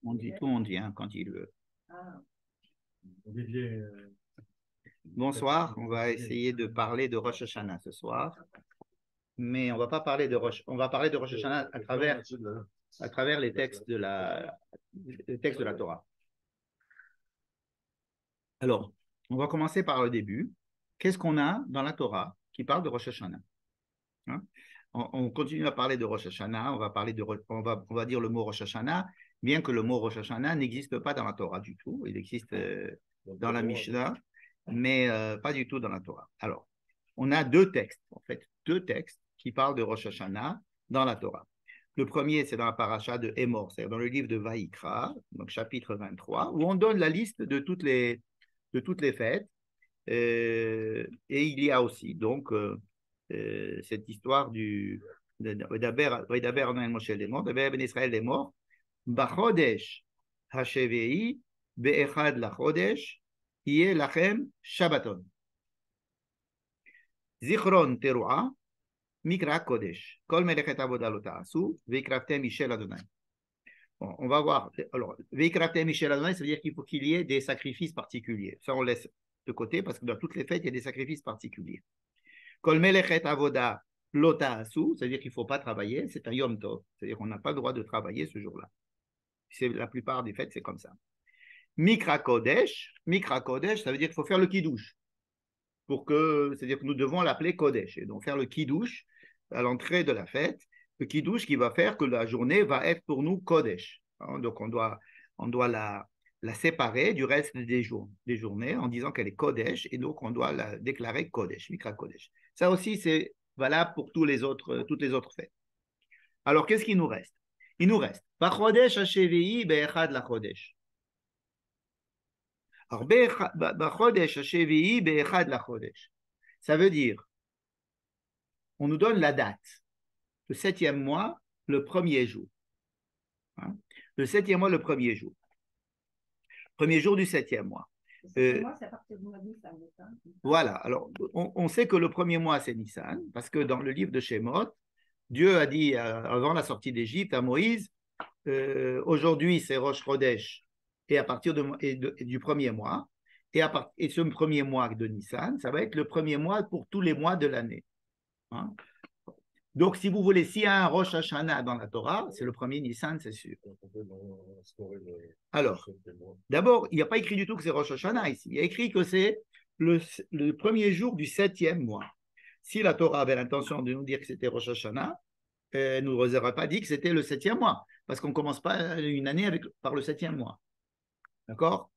On dit tout, on dit hein, quand il veut. Olivier, Bonsoir, on va essayer de parler de Rosh Hashanah ce soir, mais on va pas parler de on va parler de Rosh Hashanah à travers les textes les textes de la Torah. Alors, on va commencer par le début. Qu'est-ce qu'on a dans la Torah qui parle de Rosh Hashanah, hein? On continue à parler de Rosh Hashanah, on va dire le mot Rosh Hashanah, bien que le mot Rosh Hashanah n'existe pas dans la Torah du tout. Il existe dans la Mishnah, mais pas du tout dans la Torah. Alors, on a deux textes qui parlent de Rosh Hashanah dans la Torah. Le premier, c'est dans la paracha de Émor, c'est-à-dire dans le livre de Vaïkra, donc chapitre 23, où on donne la liste de toutes les fêtes. Et il y a aussi donc cette histoire du Vaidaber Adonai Moshe lemor, Daber ben Israël lemor, Bachodesh Hashevei Be'echad lachodesh Yeh lachem Shabbaton Zichron teruah Mikra Kodesh Kol melechet avodah lo ta'asu Veikraftem Mishel Adonai. Bon, on va voir. Alors, Veikraftem Mishel Adonai, ça veut dire qu'il faut qu'il y ait des sacrifices particuliers. Ça, on laisse de côté parce que dans toutes les fêtes, il y a des sacrifices particuliers. Kol melechet avodah lo ta'asu, c'est-à-dire qu'il ne faut pas travailler, c'est un Yom Tov, c'est-à-dire qu'on n'a pas le droit de travailler ce jour-là. La plupart des fêtes, c'est comme ça. Mikra Kodesh, ça veut dire qu'il faut faire le Kiddush. C'est-à-dire que nous devons l'appeler Kodesh. Et donc faire le Kiddush à l'entrée de la fête, le Kiddush qui va faire que la journée va être pour nous Kodesh. Donc on doit la séparer du reste des journées en disant qu'elle est Kodesh, et donc on doit la déclarer Kodesh, Mikra Kodesh. Ça aussi, c'est valable pour toutes les autres fêtes. Alors, qu'est-ce qu'il nous reste? Il nous reste Bachodesh Hashevei Be'echad lachodesh. Alors, Bachodesh Hashevei Be'echad lachodesh. Ça veut dire, on nous donne la date, le 7e mois, le premier jour. Hein? Le 7e mois, le premier jour. Premier jour du 7e mois. Mois, c'est à partir du mois de Nissan. Voilà, alors on sait que le premier mois c'est Nissan, parce que dans le livre de Shemot, Dieu a dit avant la sortie d'Égypte à Moïse, aujourd'hui c'est Rosh Chodesh, et à partir du premier mois, et ce premier mois de Nissan, ça va être le premier mois pour tous les mois de l'année. Hein? Donc, si vous voulez, s'il y a un Rosh Hashanah dans la Torah, c'est le premier Nissan, c'est sûr. Alors, d'abord, il n'y a pas écrit du tout que c'est Rosh Hashanah ici. Il y a écrit que c'est le premier jour du 7e mois. Si la Torah avait l'intention de nous dire que c'était Rosh Hashanah, elle ne nous aurait pas dit que c'était le 7e mois, parce qu'on ne commence pas une année par le 7e mois. D'accord?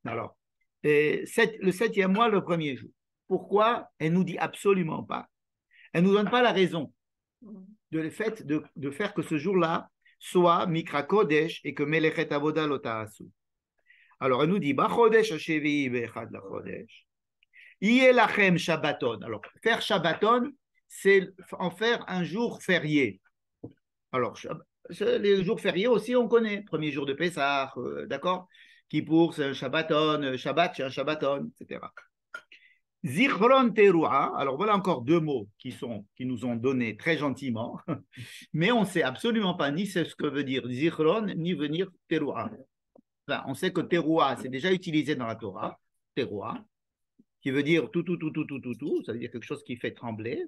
Alors, le 7e mois, le premier jour. Pourquoi? Elle ne nous dit absolument pas. Elle ne nous donne pas la raison de le fait de faire que ce jour-là soit Mikra Kodesh et que Melechet Avodah lo ta'asu. Alors, elle nous dit Bachodesh Hashevei Be'echad lachodesh Yeh lachem Shabbaton. Alors, faire Shabbaton, c'est en faire un jour férié. Alors, les jours fériés aussi, on connaît. Premier jour de Pessah, d'accord? Kippour, c'est un Shabbaton. Shabbat, c'est un Shabbaton, etc. Zichron teruah, alors voilà encore deux mots qui nous ont donné très gentiment, mais on ne sait absolument pas ni ce que veut dire zichron, ni venir teruah. Enfin, on sait que teruah, c'est déjà utilisé dans la Torah, teruah, qui veut dire tout, ça veut dire quelque chose qui fait trembler.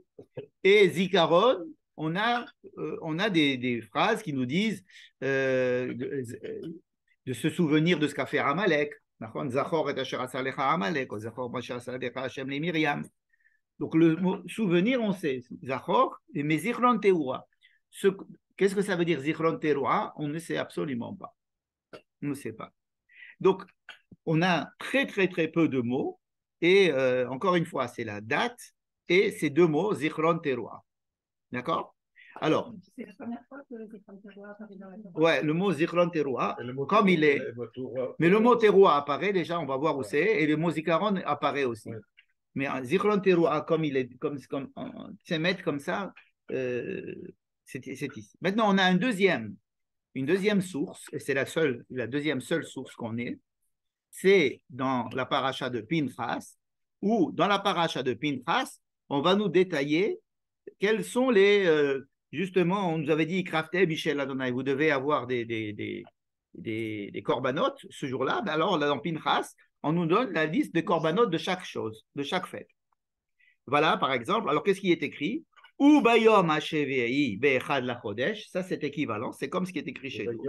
Et zikaron, on a des phrases qui nous disent de se souvenir de ce qu'a fait Amalek. Donc le mot souvenir, on sait, Zachor, mais Zichron Teruah. Qu'est-ce que ça veut dire Zichron Teruah? On ne sait absolument pas. On ne sait pas. Donc, on a très peu de mots, et encore une fois, c'est la date, et ces deux mots, Zichron Teruah. D'accord? Alors, c'est la première fois que Zichron Teruah apparaît dans la Torah. Ouais, le mot Zichron Teruah, comme il est. Mais le mot Teruah apparaît déjà, on va voir où c'est, et le mot Zikaron apparaît aussi. Ouais. Mais Zichron Teruah, comme il est, comme mettre comme ça, c'est ici. Maintenant, on a une deuxième source, et c'est la deuxième seule source qu'on ait, c'est dans la paracha de Pinchas, où dans la paracha de Pinchas, on va nous détailler quels sont justement, on nous avait dit, Krafte, Michel Adonai, vous devez avoir des des corbanotes ce jour-là, ben alors dans Pinchas, on nous donne la liste des corbanotes de chaque chose, de chaque fête. Voilà, par exemple, alors qu'est-ce qui est écrit? Ou bayom hashevei be'echad lachodesh, ça c'est équivalent, c'est comme ce qui est écrit chez nous.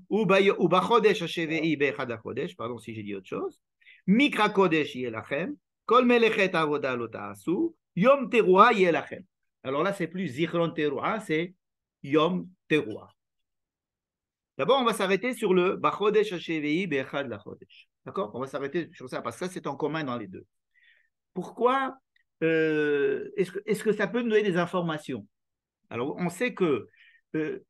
Ou bachodesh hashevei be'echad lachodesh, pardon si j'ai dit autre chose. Mikra kodesh yelachem, kol melechet avoda lo ta'asu, yom teruah yelachem. Alors là, c'est plus zichron teruah, c'est yom teruah. D'abord, on va s'arrêter sur le bachodesh hashevei be'echad lachodesh. D'accord? On va s'arrêter sur ça parce que ça c'est en commun dans les deux. Pourquoi est-ce que ça peut nous donner des informations? Alors, on sait que il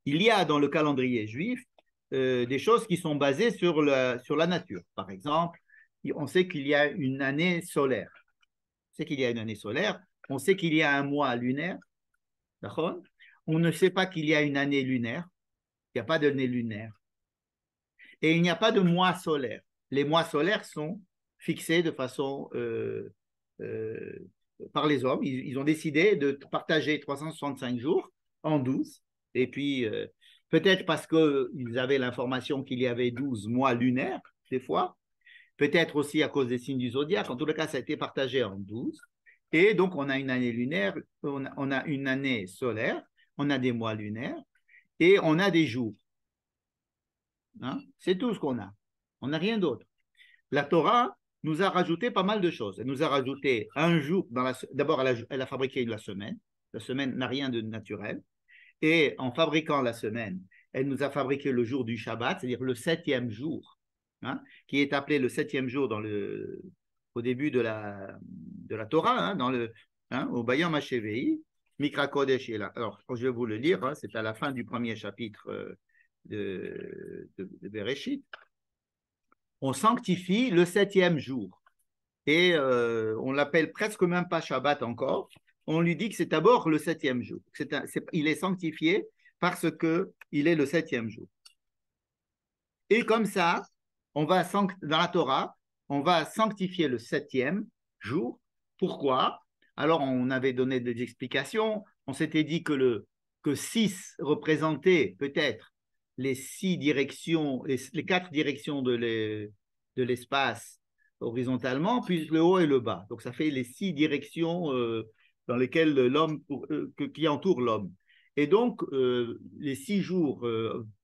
y a dans le calendrier juif des choses qui sont basées sur la nature. Par exemple, on sait qu'il y a une année solaire. On sait qu'il y a une année solaire. On sait qu'il y a un mois lunaire. D'accord? On ne sait pas qu'il y a une année lunaire. Il n'y a pas d'année lunaire. Et il n'y a pas de mois solaire. Les mois solaires sont fixés de façon par les hommes. Ils ont décidé de partager 365 jours en 12. Et puis, peut-être parce qu'ils avaient l'information qu'il y avait 12 mois lunaires, des fois. Peut-être aussi à cause des signes du zodiaque. En tout cas, ça a été partagé en 12. Et donc, on a une année lunaire, on a une année solaire, on a des mois lunaires et on a des jours. Hein? C'est tout ce qu'on a. On n'a rien d'autre. La Torah nous a rajouté pas mal de choses. Elle nous a rajouté un jour, d'abord elle a fabriqué la semaine. La semaine n'a rien de naturel. Et en fabriquant la semaine, elle nous a fabriqué le jour du Shabbat, c'est-à-dire le 7e jour, hein, qui est appelé le 7e jour au début de la Torah, hein, au Bayom HaShevei, Mikra Kodesh est là. Alors, je vais vous le lire, hein, c'est à la fin du premier chapitre de Bereshit. On sanctifie le 7e jour. Et on l'appelle presque même pas Shabbat encore. On lui dit que c'est d'abord le 7e jour. Il est sanctifié parce qu'il est le 7e jour. Et comme ça, dans la Torah, on va sanctifier le 7e jour. Pourquoi? Alors, on avait donné des explications. On s'était dit que 6 représentait peut-être les 6 directions, les 4 directions de l'espace horizontalement, puis le haut et le bas. Donc, ça fait les 6 directions dans lesquelles qui entourent l'homme. Et donc, les 6 jours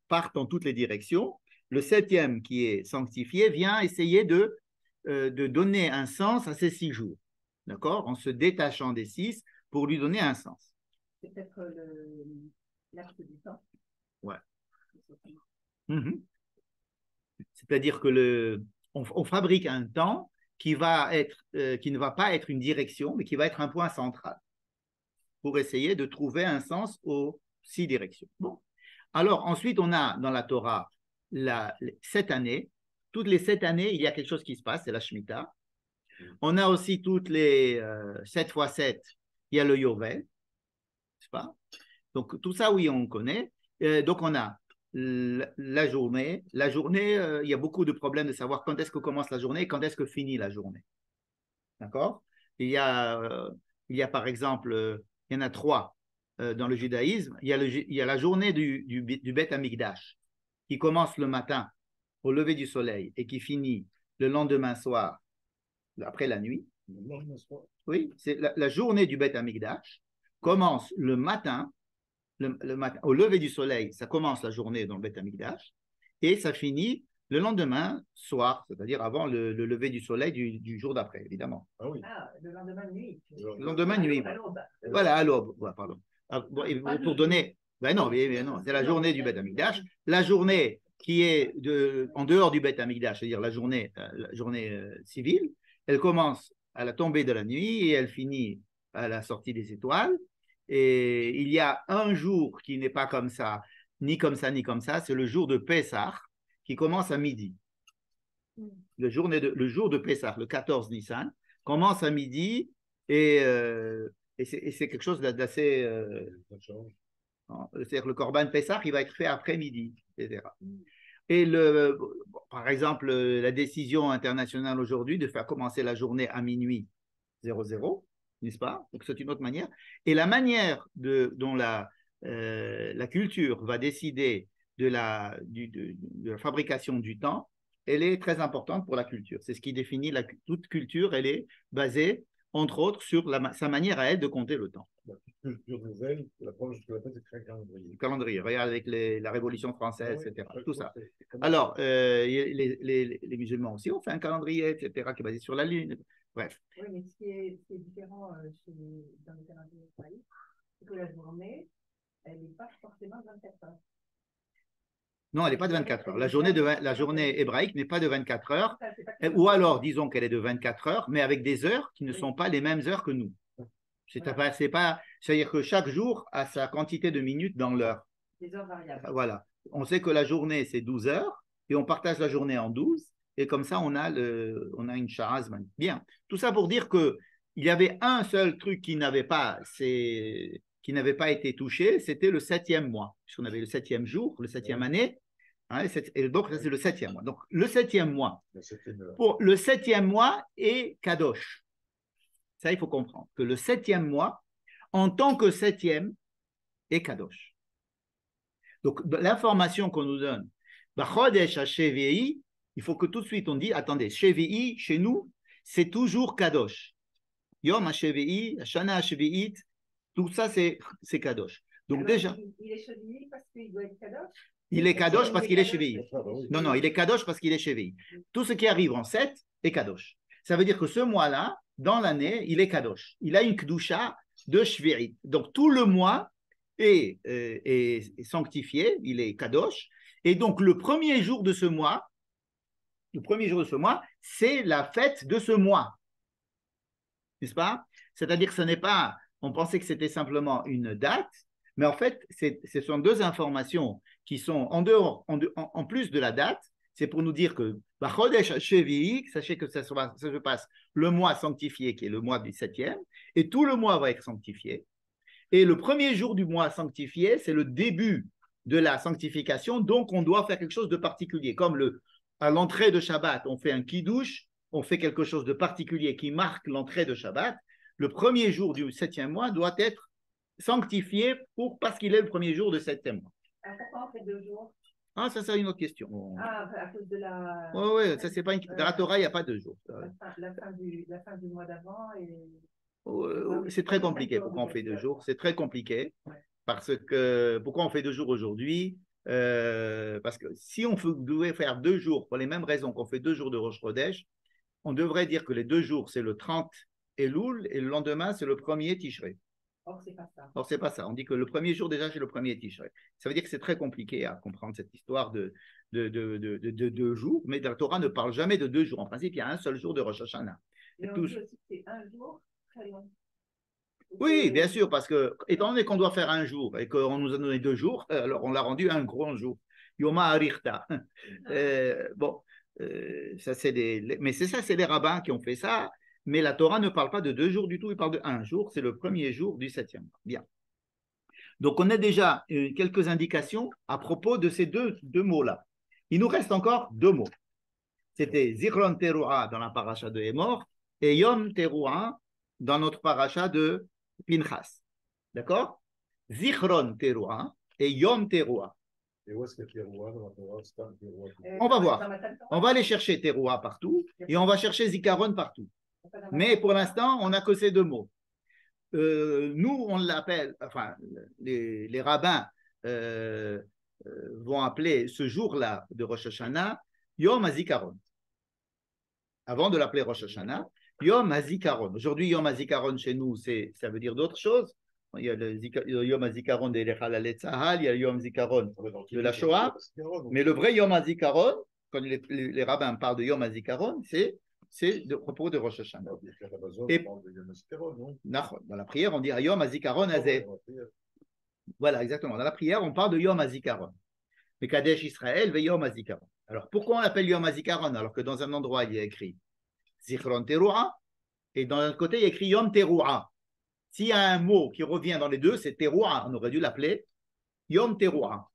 partent dans toutes les directions. Le 7e, qui est sanctifié, vient essayer de donner un sens à ces 6 jours. D'accord? En se détachant des 6 pour lui donner un sens. C'est peut-être l'acte du temps. Ouais. Mm-hmm. C'est-à-dire que on fabrique un temps qui ne va pas être une direction, mais qui va être un point central pour essayer de trouver un sens aux 6 directions. Bon. Alors, ensuite, on a dans la Torah 7 années. Toutes les 7 années, il y a quelque chose qui se passe, c'est la Shemitah. On a aussi toutes les 7 fois 7, il y a le Yovel, n'est-ce pas? Donc, tout ça, oui, on connaît. Donc, on a la journée. La journée, il y a beaucoup de problèmes de savoir quand est-ce que commence la journée et quand est-ce que finit la journée. D'accord? Il y a par exemple, il y en a 3 dans le judaïsme. Il y a la journée du Beth Amikdash qui commence le matin au lever du soleil et qui finit le lendemain soir après la nuit. Oui, c'est la journée du Beth Amikdash commence le matin. Le matin, au lever du soleil, ça commence la journée dans le Beth Amikdash et ça finit le lendemain soir, c'est-à-dire avant le lever du soleil du jour d'après, évidemment. Ah oui. Le lendemain de nuit. Le lendemain de nuit. À l'aube. Voilà, à l'aube. Ouais, pardon. Pour donner. Ben non, non, c'est la journée du Beth Amikdash. La journée qui est en dehors du Beth Amikdash, c'est-à-dire la journée civile, elle commence à la tombée de la nuit et elle finit à la sortie des étoiles. Et il y a un jour qui n'est pas comme ça, ni comme ça, ni comme ça, c'est le jour de Pessah qui commence à midi. Le jour de Pessah, le 14 Nissan, commence à midi et c'est quelque chose d'assez... c'est-à-dire le Corban Pessah, il va être fait après midi, etc. Et par exemple, la décision internationale aujourd'hui de faire commencer la journée à minuit 00, n'est-ce pas? Donc c'est une autre manière. Et la manière dont la culture va décider de la fabrication du temps, elle est très importante pour la culture. C'est ce qui définit toute culture, elle est basée, entre autres, sur sa manière à elle de compter le temps. La culture nouvelle, la première chose qu'elle a fait, c'est créer un calendrier. Le calendrier, regarde avec la Révolution française, Oui, etc. Tout ça. comme Alors, les musulmans aussi ont fait un calendrier, etc., qui est basé sur la lune. Bref. Oui, mais ce qui est différent dans le calendrier hébraïque, c'est que la journée, elle n'est pas forcément 24 heures. Non, elle n'est pas de 24 heures. La journée hébraïque n'est pas de 24 heures, Ça, c'est pas que ou alors disons qu'elle est de 24 heures, mais avec des heures qui ne Oui. sont pas les mêmes heures que nous. Voilà. C'est-à-dire que chaque jour a sa quantité de minutes dans l'heure. des heures variables. Voilà. On sait que la journée, c'est 12 heures, et on partage la journée en 12, et comme ça, on a une charazman. Bien. Tout ça pour dire qu'il y avait un seul truc qui n'avait pas été touché, c'était le 7e mois. Puisqu'on avait le 7e jour, le 7e année, hein, et donc ça, c'est le 7e mois. Donc, le 7e mois, pour le 7e mois est Kadosh. Ça, il faut comprendre que le 7e mois, en tant que 7e, est Kadosh. Donc, l'information qu'on nous donne, Chodesh HVI, il faut que tout de suite on dit, attendez, Shvi, chez nous, c'est toujours Kadosh. Yom HVI, Shana HVI, tout ça, c'est Kadosh. Donc, Alors, déjà. il est Shvi parce qu'il doit être Kadosh. Il est Kadosh parce qu'il est Shvi. Non, Non, il est Kadosh parce qu'il est Shvi. Tout ce qui arrive en 7 est Kadosh. Ça veut dire que ce mois-là, dans l'année, il est Kadosh. Il a une Kedusha de Shvi'it. Donc, tout le mois est sanctifié, il est Kadosh. Et donc, le premier jour de ce mois, c'est la fête de ce mois. N'est-ce pas? C'est-à-dire que ce n'est pas, on pensait que c'était simplement une date, mais en fait, ce sont deux informations qui sont en plus de la date. C'est pour nous dire que sachez que ça se passe le mois sanctifié, qui est le mois du 7e, et tout le mois va être sanctifié. Et le premier jour du mois sanctifié, c'est le début de la sanctification, donc on doit faire quelque chose de particulier. Comme à l'entrée de Shabbat, on fait un kiddush, on fait quelque chose de particulier qui marque l'entrée de Shabbat. Le premier jour du 7e mois doit être sanctifié parce qu'il est le premier jour du 7e mois. Pourquoi on fait 2 jours? Ah, ça, c'est une autre question. Ah, à cause de la. Oui, ça, c'est pas une. Dans la Torah, il n'y a pas 2 jours. La fin du mois d'avant et. C'est très compliqué. Pourquoi on fait 2 jours? C'est très compliqué. Parce que. Pourquoi on fait 2 jours aujourd'hui? Parce que si on devait faire 2 jours, pour les mêmes raisons qu'on fait 2 jours de Rosh Chodesh, on devrait dire que les 2 jours, c'est le 30 Elul et le lendemain, c'est le 1er Tishrei. Or, c'est pas ça. Or, c'est pas ça. On dit que le premier jour, déjà, c'est le 1er Tishrei. Ça veut dire que c'est très compliqué à comprendre cette histoire de 2 jours, mais la Torah ne parle jamais de 2 jours. En principe, il y a un seul jour de Rosh Hashanah. Et on dit aussi que c'est un jour très long. Oui, bien sûr, parce que, étant donné qu'on doit faire un jour et qu'on nous a donné 2 jours, alors on l'a rendu un gros jour. Yoma Arichta. Bon, ça c'est mais c'est ça, c'est les rabbins qui ont fait ça. Mais la Torah ne parle pas de 2 jours du tout, il parle de 1 jour, c'est le premier jour du 7e. Bien. Donc, on a déjà quelques indications à propos de ces deux mots-là. Il nous reste encore 2 mots. C'était Zichron Teruah dans la paracha de Hémor et Yom Teruah dans notre paracha de Pinchas. D'accord? Zichron Teruah et Yom Teruah. Et où est-ce que Teruah dans la Torah, c'est pas Teruah? On va voir. On va aller chercher Teruah partout et on va chercher Zikaron partout. Mais pour l'instant, on n'a que ces 2 mots. Nous, on l'appelle, enfin, les rabbins vont appeler ce jour-là de Rosh Hashanah Yom HaZikaron. Avant de l'appeler Rosh Hashanah, Yom HaZikaron. Aujourd'hui, Yom HaZikaron chez nous, ça veut dire d'autres choses. Il y a le Yom HaZikaron de l'Echal Tzahal, il y a le Yom HaZikaron de la Shoah. Mais le vrai Yom HaZikaron, quand les rabbins parlent de Yom HaZikaron, c'est de propos de Rosh Hashanah. Et dans la prière, on dit Yom HaZikaron Hazeh. Voilà, exactement. Dans la prière, on parle de Yom HaZikaron. Mais Kadesh Israël ve Yom HaZikaron. Alors, pourquoi on appelle Yom HaZikaron alors que dans un endroit, il y a écrit Zichron Teruah et dans l'autre côté, il y a écrit Yom Teruah. S'il y a un mot qui revient dans les deux, c'est Teruah. On aurait dû l'appeler Yom Teruah.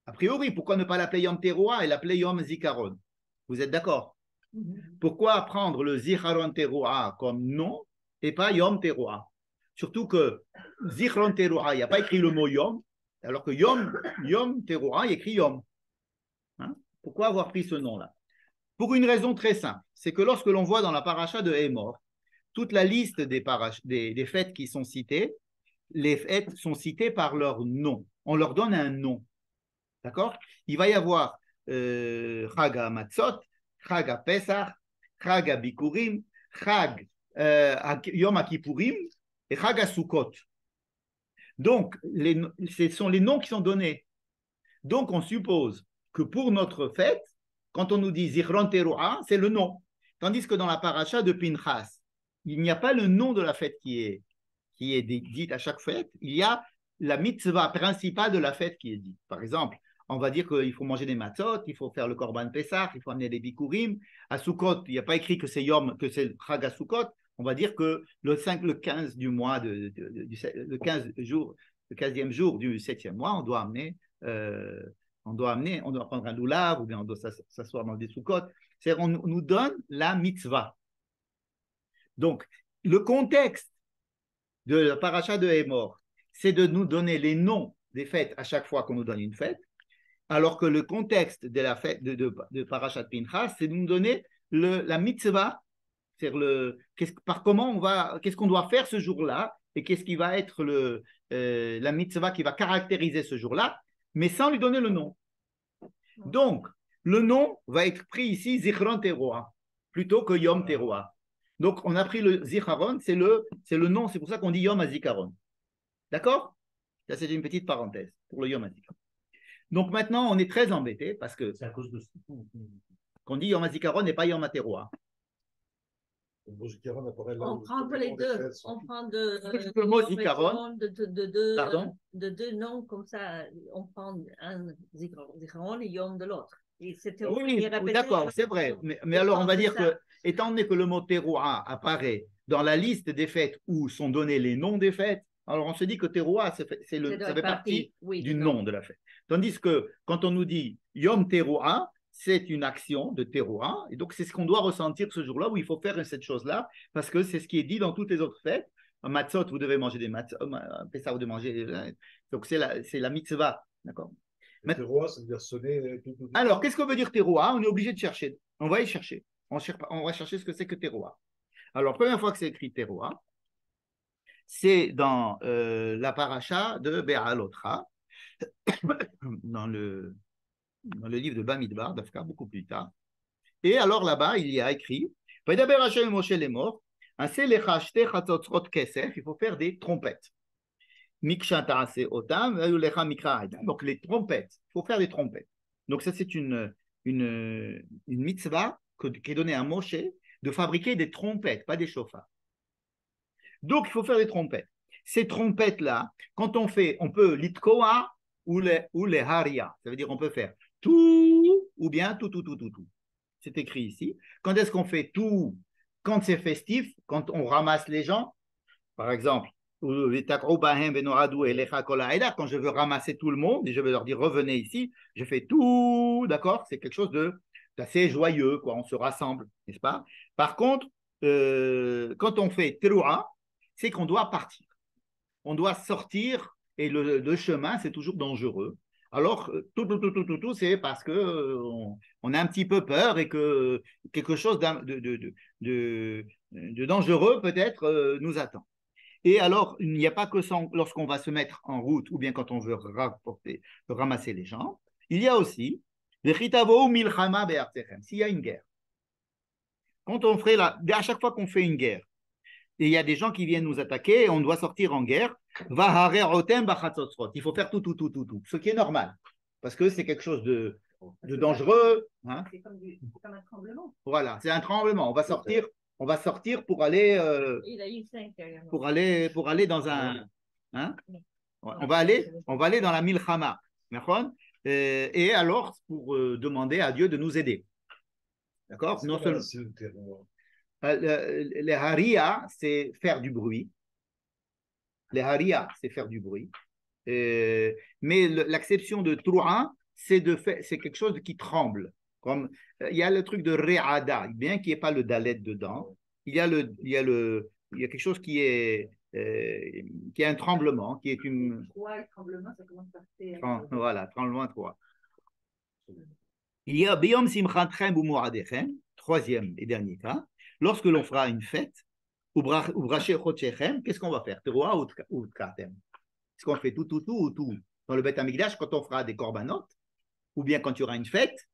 A priori, pourquoi ne pas l'appeler Yom Teruah et l'appeler Yom Zikaron? Vous êtes d'accord? Pourquoi prendre le Zichron Teruah comme nom et pas Yom Teruah? Surtout que Zichron Teruah, il n'y a pas écrit le mot Yom, Alors que Yom Teruah, il écrit Yom. Hein? Pourquoi avoir pris ce nom-là? Pour une raison très simple, c'est que lorsque l'on voit dans la paracha de Hémor, toute la liste des fêtes qui sont citées, les fêtes sont citées par leur nom. On leur donne un nom. D'accord? Il va y avoir Chag Matzot, Chag Pesach, Chag Bikurim, Chag Yom Kippourim et Chag Sukkot. Donc, ce sont les noms qui sont donnés. Donc, on suppose que pour notre fête, quand on nous dit Zichron Teruah, c'est le nom. Tandis que dans la paracha de Pinchas, il n'y a pas le nom de la fête qui est dite à chaque fête. Il y a la mitzvah principale de la fête qui est dite. Par exemple, on va dire qu'il faut manger des matzot, il faut faire le korban Pesach, il faut amener des bikurim. À Sukkot, il n'y a pas écrit que c'est Yom, que c'est le Chag à Sukkot. On va dire que le 15 du mois, le 15e jour du 7e mois, on doit prendre un loulav ou bien on doit s'asseoir dans des Sukkot. C'est-à-dire on nous donne la mitzvah. Donc, le contexte de la paracha de Hémor, c'est de nous donner les noms des fêtes à chaque fois qu'on nous donne une fête, alors que le contexte de la fête de parachat Pinchas, c'est de nous donner la mitzvah, c'est-à-dire qu'est-ce qu'on doit faire ce jour-là et qu'est-ce qui va être la mitzvah qui va caractériser ce jour-là, mais sans lui donner le nom. Donc, le nom va être pris ici Zichron Teruah plutôt que Yom Teruah. Donc, on a pris le Zicharon, c'est le nom, c'est pour ça qu'on dit Yom HaZikaron. D'accord? Ça, c'est une petite parenthèse pour le Yom HaZikaron. Donc, maintenant, on est très embêté parce que C'est à cause de ça. qu'on dit Yom HaZikaron n'est pas Yom HaTeruah. On prend les deux. On prend Le mot Zikaron. de deux noms comme ça. On prend un Zikaron et Yom de l'autre. Oui, d'accord, c'est vrai. Mais alors, on va dire que, étant donné que le mot Teruah apparaît dans la liste des fêtes où sont donnés les noms des fêtes, alors on se dit que Teruah, ça fait partie du nom de la fête. Tandis que quand on nous dit Yom Teruah, c'est une action de Teruah, et donc c'est ce qu'on doit ressentir ce jour-là où il faut faire cette chose-là, parce que c'est ce qui est dit dans toutes les autres fêtes. Matzot, vous devez manger des matzot, Pessah, vous devez manger. Donc c'est la mitzvah, d'accord? Teruah, ça veut dire sonner. Alors, qu'est-ce qu'on veut dire Teruah? On est obligé de chercher. On va y chercher. On va chercher ce que c'est que Teruah. Alors, première fois que c'est écrit Teruah, c'est dans la paracha de Bé'alotra, dans le livre de Bamidbar, d'Afka, beaucoup plus tard. Et alors là-bas, il y a écrit Vaidaber Hashem Moshe lemor, Aselecha shte chatzotzrot kesef, il faut faire des trompettes. Miksha ta'ase otam, lecha mikra haïda. Donc les trompettes, il faut faire des trompettes. Donc ça, c'est une mitzvah qui est donnée à Moshe de fabriquer des trompettes, pas des chauffards. Donc il faut faire des trompettes. Ces trompettes-là, quand on peut l'itkoa ou les haria. Ça veut dire on peut faire tout ou bien tout. C'est écrit ici. Quand est-ce qu'on fait tout? Quand c'est festif, quand on ramasse les gens, par exemple, quand je veux ramasser tout le monde et je veux leur dire revenez ici, je fais tout, d'accord? C'est quelque chose d'assez joyeux, quoi. On se rassemble, n'est-ce pas? Par contre, quand on fait teruah, c'est qu'on doit partir. On doit sortir et le chemin, c'est toujours dangereux. Alors, tout, c'est parce qu'on a un petit peu peur et que quelque chose de dangereux peut-être nous attend. Et alors, il n'y a pas que ça lorsqu'on va se mettre en route ou bien quand on veut ramasser les gens. Il y a aussi s'il y a une guerre. Quand on ferait à chaque fois qu'on fait une guerre, et il y a des gens qui viennent nous attaquer et on doit sortir en guerre, il faut faire tout, ce qui est normal, parce que c'est quelque chose de dangereux. Hein. C'est comme un tremblement. Voilà, c'est un tremblement. On va sortir pour aller, pour aller dans un. Hein. On va aller dans la milchama. Et alors, pour demander à Dieu de nous aider. D'accord? Non seulement. Les haria, c'est faire du bruit. Les haria, c'est faire du bruit. Mais l'acception de Trou'a, c'est quelque chose qui tremble. Comme, il y a le truc de Re'ada, bien qu'il n'y ait pas le dalet dedans. Il y a quelque chose qui est qui est un tremblement, qui est une... Froid et tremblement, ça commence par T. Voilà, tremblement de froid. Il y a Biyom Simchatchem ou Moadechem, troisième et dernier cas, lorsque l'on fera une fête, ou Braché Chotchechem, qu'est-ce qu'on va faire? Teroua ou Tkatem? Est-ce qu'on fait tout ou tout? Dans le Beth Amikdash, quand on fera des corbanotes, ou bien quand il y aura une fête,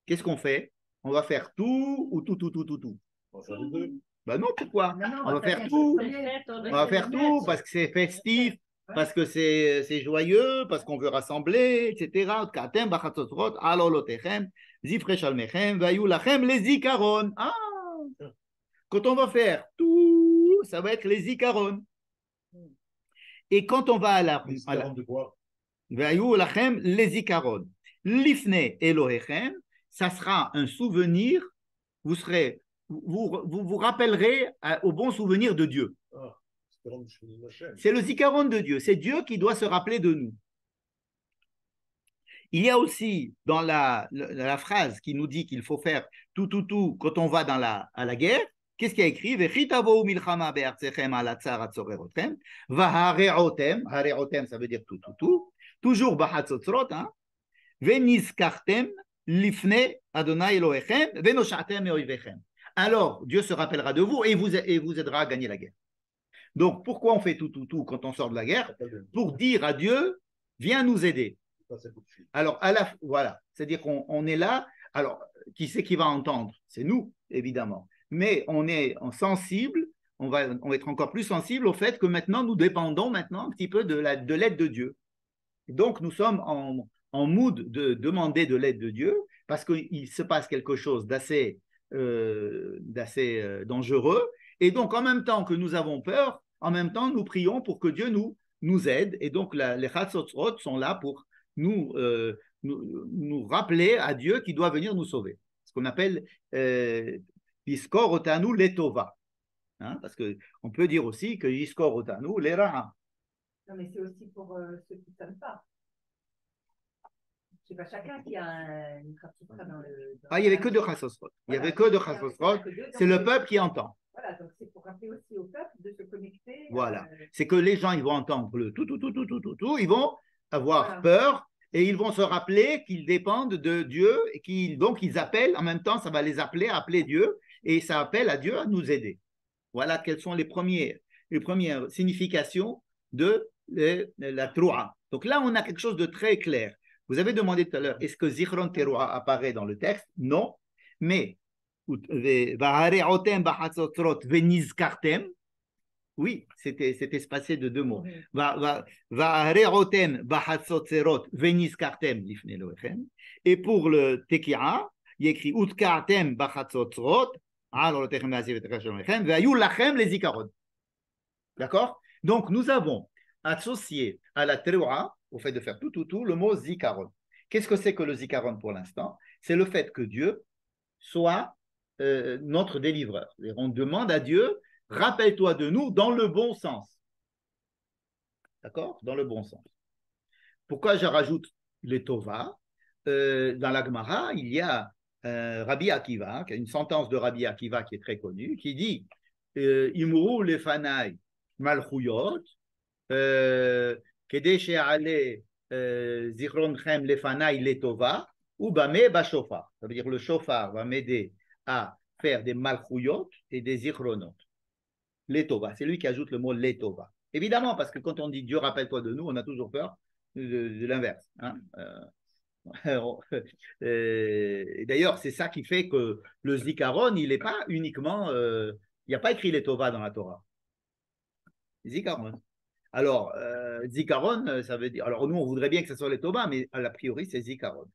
qu'est-ce qu'on fait? On va faire tout ou tout. On va faire les deux. Ben non, pourquoi? Non, On va faire tout. On va faire tout parce que c'est festif, parce que c'est joyeux, parce qu'on veut rassembler, etc. Katem, bachatzotrot, alolotechem, zifre shalmechem, vayou lachem, les zikaron. Ah! Quand on va faire tout, ça va être les zikaron. Et quand on va à la... Les quarante de quoi? Vayou lachem, les zikaron. Lifne Elohechem, ça sera un souvenir, vous rappellerez au bon souvenir de Dieu. Ah, c'est le zikaron de Dieu, c'est Dieu qui doit se rappeler de nous. Il y a aussi dans la phrase qui nous dit qu'il faut faire tout quand on va à la guerre. Qu'est-ce qu'il y a écrit? Hareotem, ça veut dire tout. Toujours bahatzotzrot, hein? Venizkartem lifne Adonai Elohechem venoshatem meoivechem. Alors Dieu se rappellera de vous et vous aidera à gagner la guerre. Donc pourquoi on fait tout quand on sort de la guerre? Pour dire à Dieu, viens nous aider. Alors voilà, c'est-à-dire qu'on est là. Alors qui c'est qui va entendre? C'est nous évidemment, mais on est sensible. On va être encore plus sensible au fait que maintenant nous dépendons un petit peu de l'aide de Dieu. Donc nous sommes en mood de demander de l'aide de Dieu parce qu'il se passe quelque chose d'assez dangereux. Et donc, en même temps que nous avons peur, en même temps, nous prions pour que Dieu nous aide. Et donc, les Chatzotzrot sont là pour nous rappeler à Dieu qui doit venir nous sauver. Ce qu'on appelle Yiskor Otanu Letova. Parce qu'on peut dire aussi que Yiskor Otanu Lera'a. Non, mais c'est aussi pour ceux qui ne savent pas. C'est pas chacun qui a une Chatzotzra dans le... il n'y avait que deux Chatzotzrot. Il n'y avait que deux Chatzotzrot. C'est le peuple qui entend. Voilà, donc c'est pour rappeler aussi au peuple de se connecter. Voilà. C'est que les gens, ils vont entendre le tout, ils vont avoir peur et ils vont se rappeler qu'ils dépendent de Dieu et donc ils appellent, en même temps, ça va les appeler à appeler Dieu et ça appelle à Dieu à nous aider. Voilà quelles sont les premières significations de la Troua. Donc là, on a quelque chose de très clair. Vous avez demandé tout à l'heure, est-ce que Zichron Teroua apparaît dans le texte? Non, mais oui, c'était espacé de deux mots. Et pour le Teki'a, il y a écrit Utkartem bachatzotzrot, d'accord? Donc nous avons associé à la Teroua, au fait de faire tout, le mot zikaron. Qu'est-ce que c'est que le zikaron pour l'instant? C'est le fait que Dieu soit notre délivreur. On demande à Dieu, rappelle-toi de nous dans le bon sens. D'accord? Dans le bon sens. Pourquoi je rajoute les Tova? Dans la Gemara, il y a Rabbi Akiva, qui a une sentence de Rabbi Akiva qui est très connue, qui dit Imru lefanai malchuyot, kedei she'ale zichronchem lefanai letova, ou bame bashofar. Ça veut dire le shofar va m'aider à faire des malchuyot et des zichronot. Letova, c'est lui qui ajoute le mot letova. Évidemment, parce que quand on dit Dieu rappelle-toi de nous, on a toujours peur de l'inverse. D'ailleurs, c'est ça qui fait que le zikaron, il n'est pas uniquement, il n'y a pas écrit letova dans la Torah. Zikaron. Alors, zikaron, ça veut dire, alors nous, on voudrait bien que ce soit letova, mais a priori, c'est zikaron.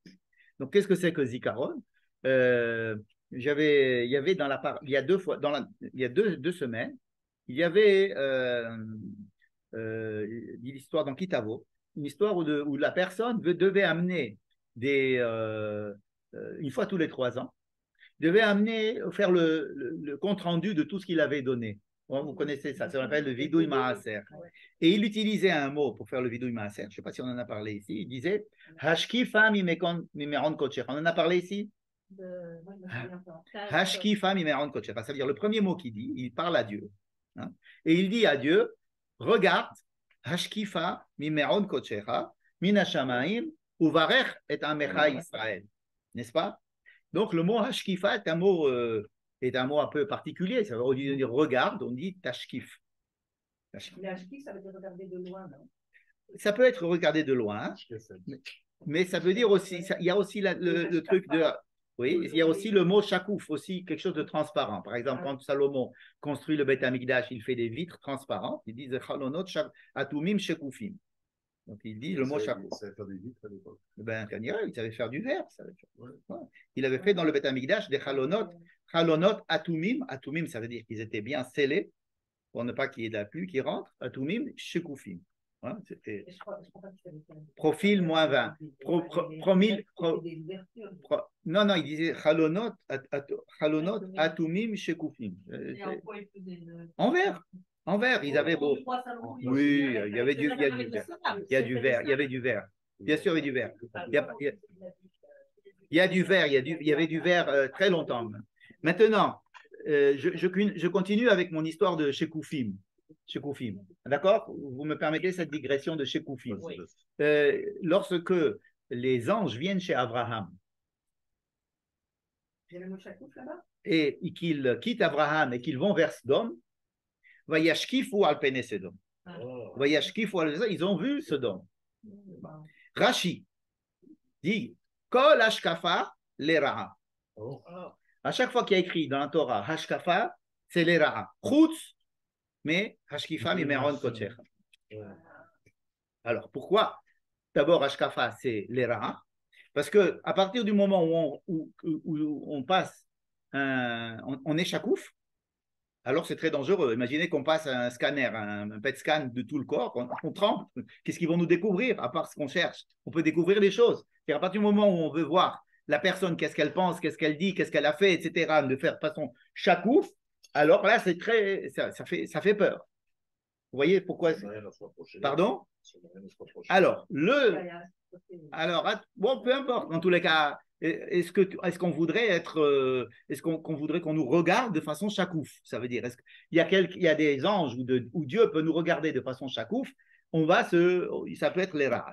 Donc, qu'est-ce que c'est que zikaron? Il y avait il y a deux semaines, il y avait l'histoire dans Kitavo, une histoire où la personne devait amener une fois tous les 3 ans, faire le compte rendu de tout ce qu'il avait donné. Bon, vous connaissez ça, ça s'appelle le vidouille maaser. Et il utilisait un mot pour faire le vidouille maaser, je ne sais pas si on en a parlé ici, il disait Hashkifa mimeron kocher. On en a parlé ici? Hashkifa mimeron kocher. Ça veut dire le premier mot qu'il dit, il parle à Dieu. Hein. Et il dit à Dieu, regarde, Hashkifa mimeron kochecha, minashamaim, uvarech et amecha Israël. N'est-ce pas? Donc le mot Hashkifa est un mot un peu particulier. Ça veut dire regarde, on dit Tashkif. Les hachki, ça veut dire regarder de loin, non? Ça peut être regardé de loin, mais ça veut dire aussi, il y a aussi le truc de, oui, il y a aussi le mot shakouf, aussi quelque chose de transparent. Par exemple, quand Salomon construit le Beth Amikdash, il fait des vitres transparentes, il dit chalonot atumim shekufim. Donc il dit le mot shakouf. Il savait faire des vitres à l'époque. Ben, il savait faire du verre. Ouais. Il avait fait dans le Beth Amikdash des chalonot atumim. Atumim, ça veut dire qu'ils étaient bien scellés pour ne pas qu'il y ait de la pluie qui rentre. Atumim shekufim. Hein, c'était profil moins 20. Non, non, il disait chalonot atumim shekufim. En verre. En verre, ils avaient beau. Oui, il y avait du verre. Il y a du verre. Il y avait du verre. Bien sûr, il y avait du verre. Il y a du verre. Il y avait du verre très longtemps. Maintenant, je continue avec mon histoire de Shekufim. D'accord? Vous me permettez cette digression de Shekufim. Oui. Lorsque les anges viennent chez Abraham et qu'ils quittent Abraham et qu'ils vont vers Sodome, Vayashkifu al pene Sodom. Vayashkifu al Sodom, ils ont vu Sodome. Rashi dit Kol Hashkafa l'Era'a. À chaque fois qu'il y a écrit dans la Torah Hashkafa, c'est l'Era'a. Chutz, mais Hashkifa mimeron kochecha. Alors pourquoi? D'abord, Hashkafa, c'est l'Era'a. Parce qu'à partir du moment où on passe, on est chakouf, alors c'est très dangereux. Imaginez qu'on passe un scanner, un PET scan de tout le corps, on trempe. Qu'est-ce qu'ils vont nous découvrir, à part ce qu'on cherche? On peut découvrir des choses. Et à partir du moment où on veut voir la personne, qu'est-ce qu'elle pense, qu'est-ce qu'elle dit, qu'est-ce qu'elle a fait, etc., de faire de façon chakouf, alors là, c'est très, ça fait peur. Vous voyez pourquoi? Pardon? Alors, bon, peu importe, dans tous les cas, est-ce qu'on voudrait être, est-ce qu'on voudrait qu'on nous regarde de façon chakouf? Ça veut dire, il y a des anges où Dieu peut nous regarder de façon chakouf, ça peut être les rats.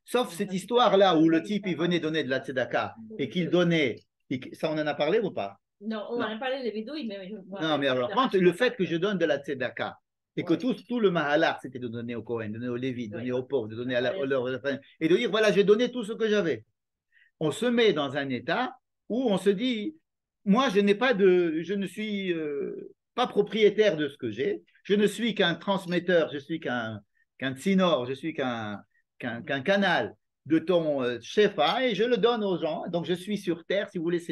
Sauf cette histoire-là où le type, il venait donner de la tzedaka et qu'il donnait, ça on en a parlé ou pas? Non, on en a parlé des vidéos, mais... Non, mais alors, le fait que je donne de la tzedaka et que tout le mahalach, c'était de donner au Kohen, de donner aux Lévites, de donner aux pauvres, de donner à leur et de dire, voilà, j'ai donné tout ce que j'avais. On se met dans un état où on se dit, moi, je ne suis pas propriétaire de ce que j'ai, je ne suis qu'un transmetteur, je suis qu'un tsinor, je suis qu'un canal de ton shefa et je le donne aux gens. Donc, je suis sur terre, si vous voulez,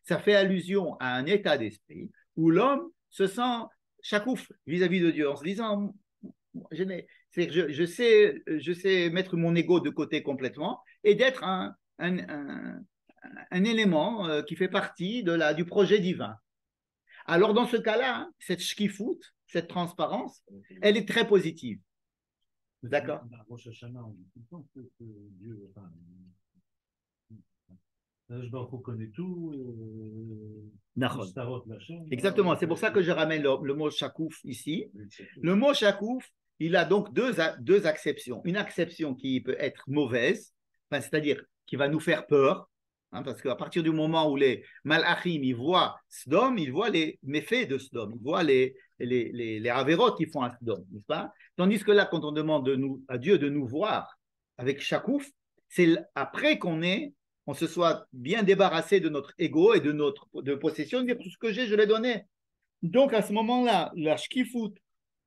ça fait allusion à un état d'esprit où l'homme se sent chakouf vis-à-vis de Dieu en se disant, je sais mettre mon ego de côté complètement et d'être un élément qui fait partie du projet divin. Alors, dans ce cas-là, cette shkifut, cette transparence, elle est très positive. D'accord. Je connais tout. Exactement, c'est pour ça que je ramène le mot shakouf ici. Le mot shakouf, il a donc deux acceptions. Une acception qui peut être mauvaise, c'est-à-dire qui va nous faire peur, parce qu'à partir du moment où les malachim, ils voient Sodome, ils voient les méfaits de Sodome, ils voient les avérotes qu'ils font à Sodome, n'est-ce pas? Tandis que là, quand on demande à Dieu de nous voir avec shakouf, c'est après on se soit bien débarrassé de notre ego et de possession, de dire tout ce que j'ai, je l'ai donné. Donc à ce moment-là, la shkifut,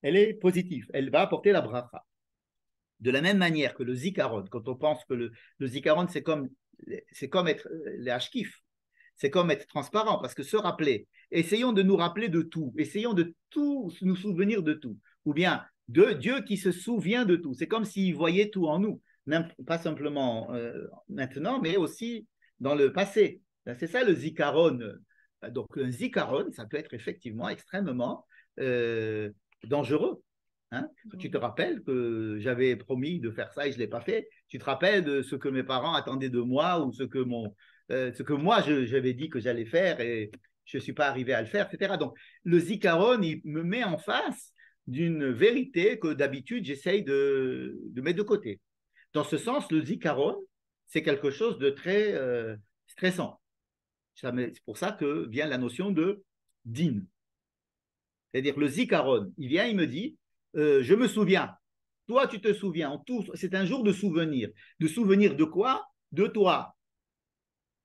elle est positive, elle va apporter la bracha. De la même manière que le zikaron, quand on pense que le zikaron, c'est comme être les hashkif, c'est comme être transparent, parce que se rappeler, essayons de nous rappeler de tout, essayons de tout nous souvenir de tout, ou bien de Dieu qui se souvient de tout. C'est comme s'il voyait tout en nous, pas simplement maintenant, mais aussi dans le passé. C'est ça le zikaron. Donc un zikaron, ça peut être effectivement extrêmement dangereux. Hein? Tu te rappelles que j'avais promis de faire ça et je ne l'ai pas fait. Tu te rappelles de ce que mes parents attendaient de moi ou ce que moi j'avais dit que j'allais faire et je ne suis pas arrivé à le faire, etc. Donc, le zikaron, il me met en face d'une vérité que d'habitude, j'essaye de mettre de côté. Dans ce sens, le zikaron, c'est quelque chose de très stressant. C'est pour ça que vient la notion de din. C'est-à-dire le zikaron, il vient, il me dit, je me souviens. Toi, tu te souviens. C'est un jour de souvenir. De souvenir de quoi? De toi.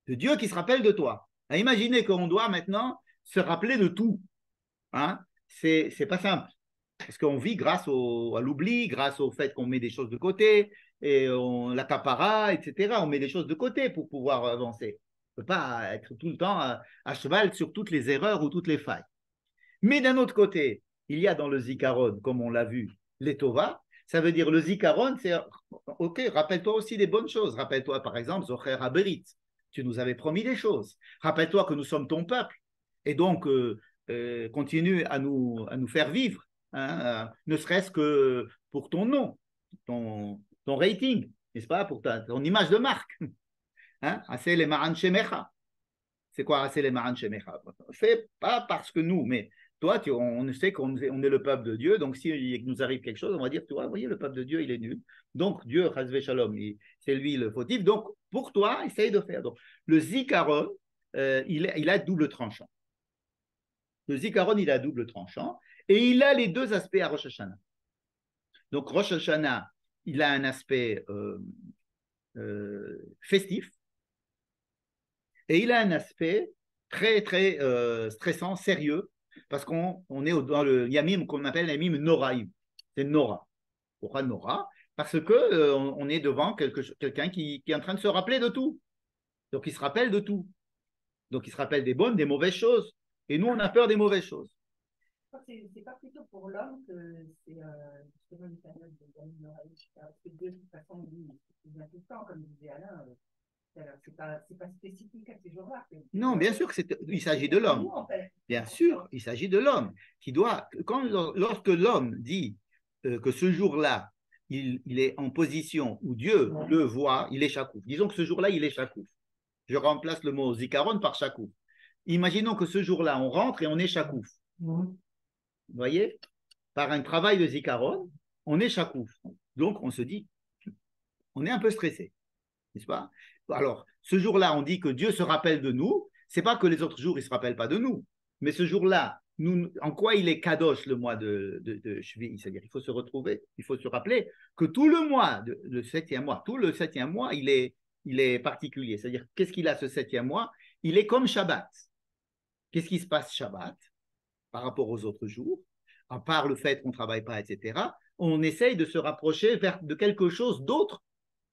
De Dieu qui se rappelle de toi. Imaginez qu'on doit maintenant se rappeler de tout. Hein? C'est pas simple. Parce qu'on vit grâce à l'oubli, grâce au fait qu'on met des choses de côté, et l'accapara, etc. On met des choses de côté pour pouvoir avancer. On ne peut pas être tout le temps à cheval sur toutes les erreurs ou toutes les failles. Mais d'un autre côté, il y a dans le zikaron, comme on l'a vu, les tova. Ça veut dire le zikaron, c'est ok, rappelle-toi aussi des bonnes choses. Rappelle-toi par exemple, Zocher Haberit, tu nous avais promis des choses. Rappelle-toi que nous sommes ton peuple. Et donc, continue à nous faire vivre, hein, ne serait-ce que pour ton nom, ton rating, n'est-ce pas, pour ton image de marque. Hein, Assez les Maran Shemecha. C'est quoi Assez les Maran Shemecha? C'est pas parce que nous, mais toi, on sait qu'on est le peuple de Dieu, donc s'il nous arrive quelque chose, on va dire, tu vois, vous voyez, le peuple de Dieu, il est nul. Donc, Dieu, Chazve Shalom, c'est lui le fautif. Donc, pour toi, essaye de faire. Donc, le zikaron, il a double tranchant. Le zikaron, il a double tranchant. Et il a les deux aspects à Rosh Hashanah. Donc, Rosh Hashanah, il a un aspect festif. Et il a un aspect très, très stressant, sérieux, parce qu'on est dans le yamim qu'on appelle yamim noraïm. C'est Nora. Pourquoi Nora? Parce qu'on est devant quelqu'un qui est en train de se rappeler de tout. Donc, il se rappelle de tout. Donc, il se rappelle des bonnes, des mauvaises choses. Et nous, on a peur des mauvaises choses. C'est pas plutôt pour l'homme que c'est justement une période de yamim noraïm. Parce que de toute façon, il vient tout le temps, comme disait Alain. C'est pas spécifique à ces jours-là. Non, bien sûr il s'agit de l'homme. En fait. Bien sûr, il s'agit de l'homme qui doit, lorsque l'homme dit que ce jour-là, il est en position où Dieu le voit, il est chakouf. Disons que ce jour-là, il est chakouf. Je remplace le mot zikaron par chakouf. Imaginons que ce jour-là, on rentre et on est chakouf. Vous voyez? Par un travail de zikaron, on est chakouf. Donc, on se dit, on est un peu stressé. N'est-ce pas? Alors, ce jour-là, on dit que Dieu se rappelle de nous. Ce n'est pas que les autres jours, il ne se rappelle pas de nous. Mais ce jour-là, en quoi il est kadosh le mois de Shvi? C'est-à-dire qu'il faut se retrouver, il faut se rappeler que tout le mois, le 7e mois, tout le 7e mois, il est particulier. C'est-à-dire, qu'est-ce qu'il a ce 7e mois? Il est comme Shabbat. Qu'est-ce qui se passe Shabbat par rapport aux autres jours? À part le fait qu'on ne travaille pas, etc., on essaye de se rapprocher de quelque chose d'autre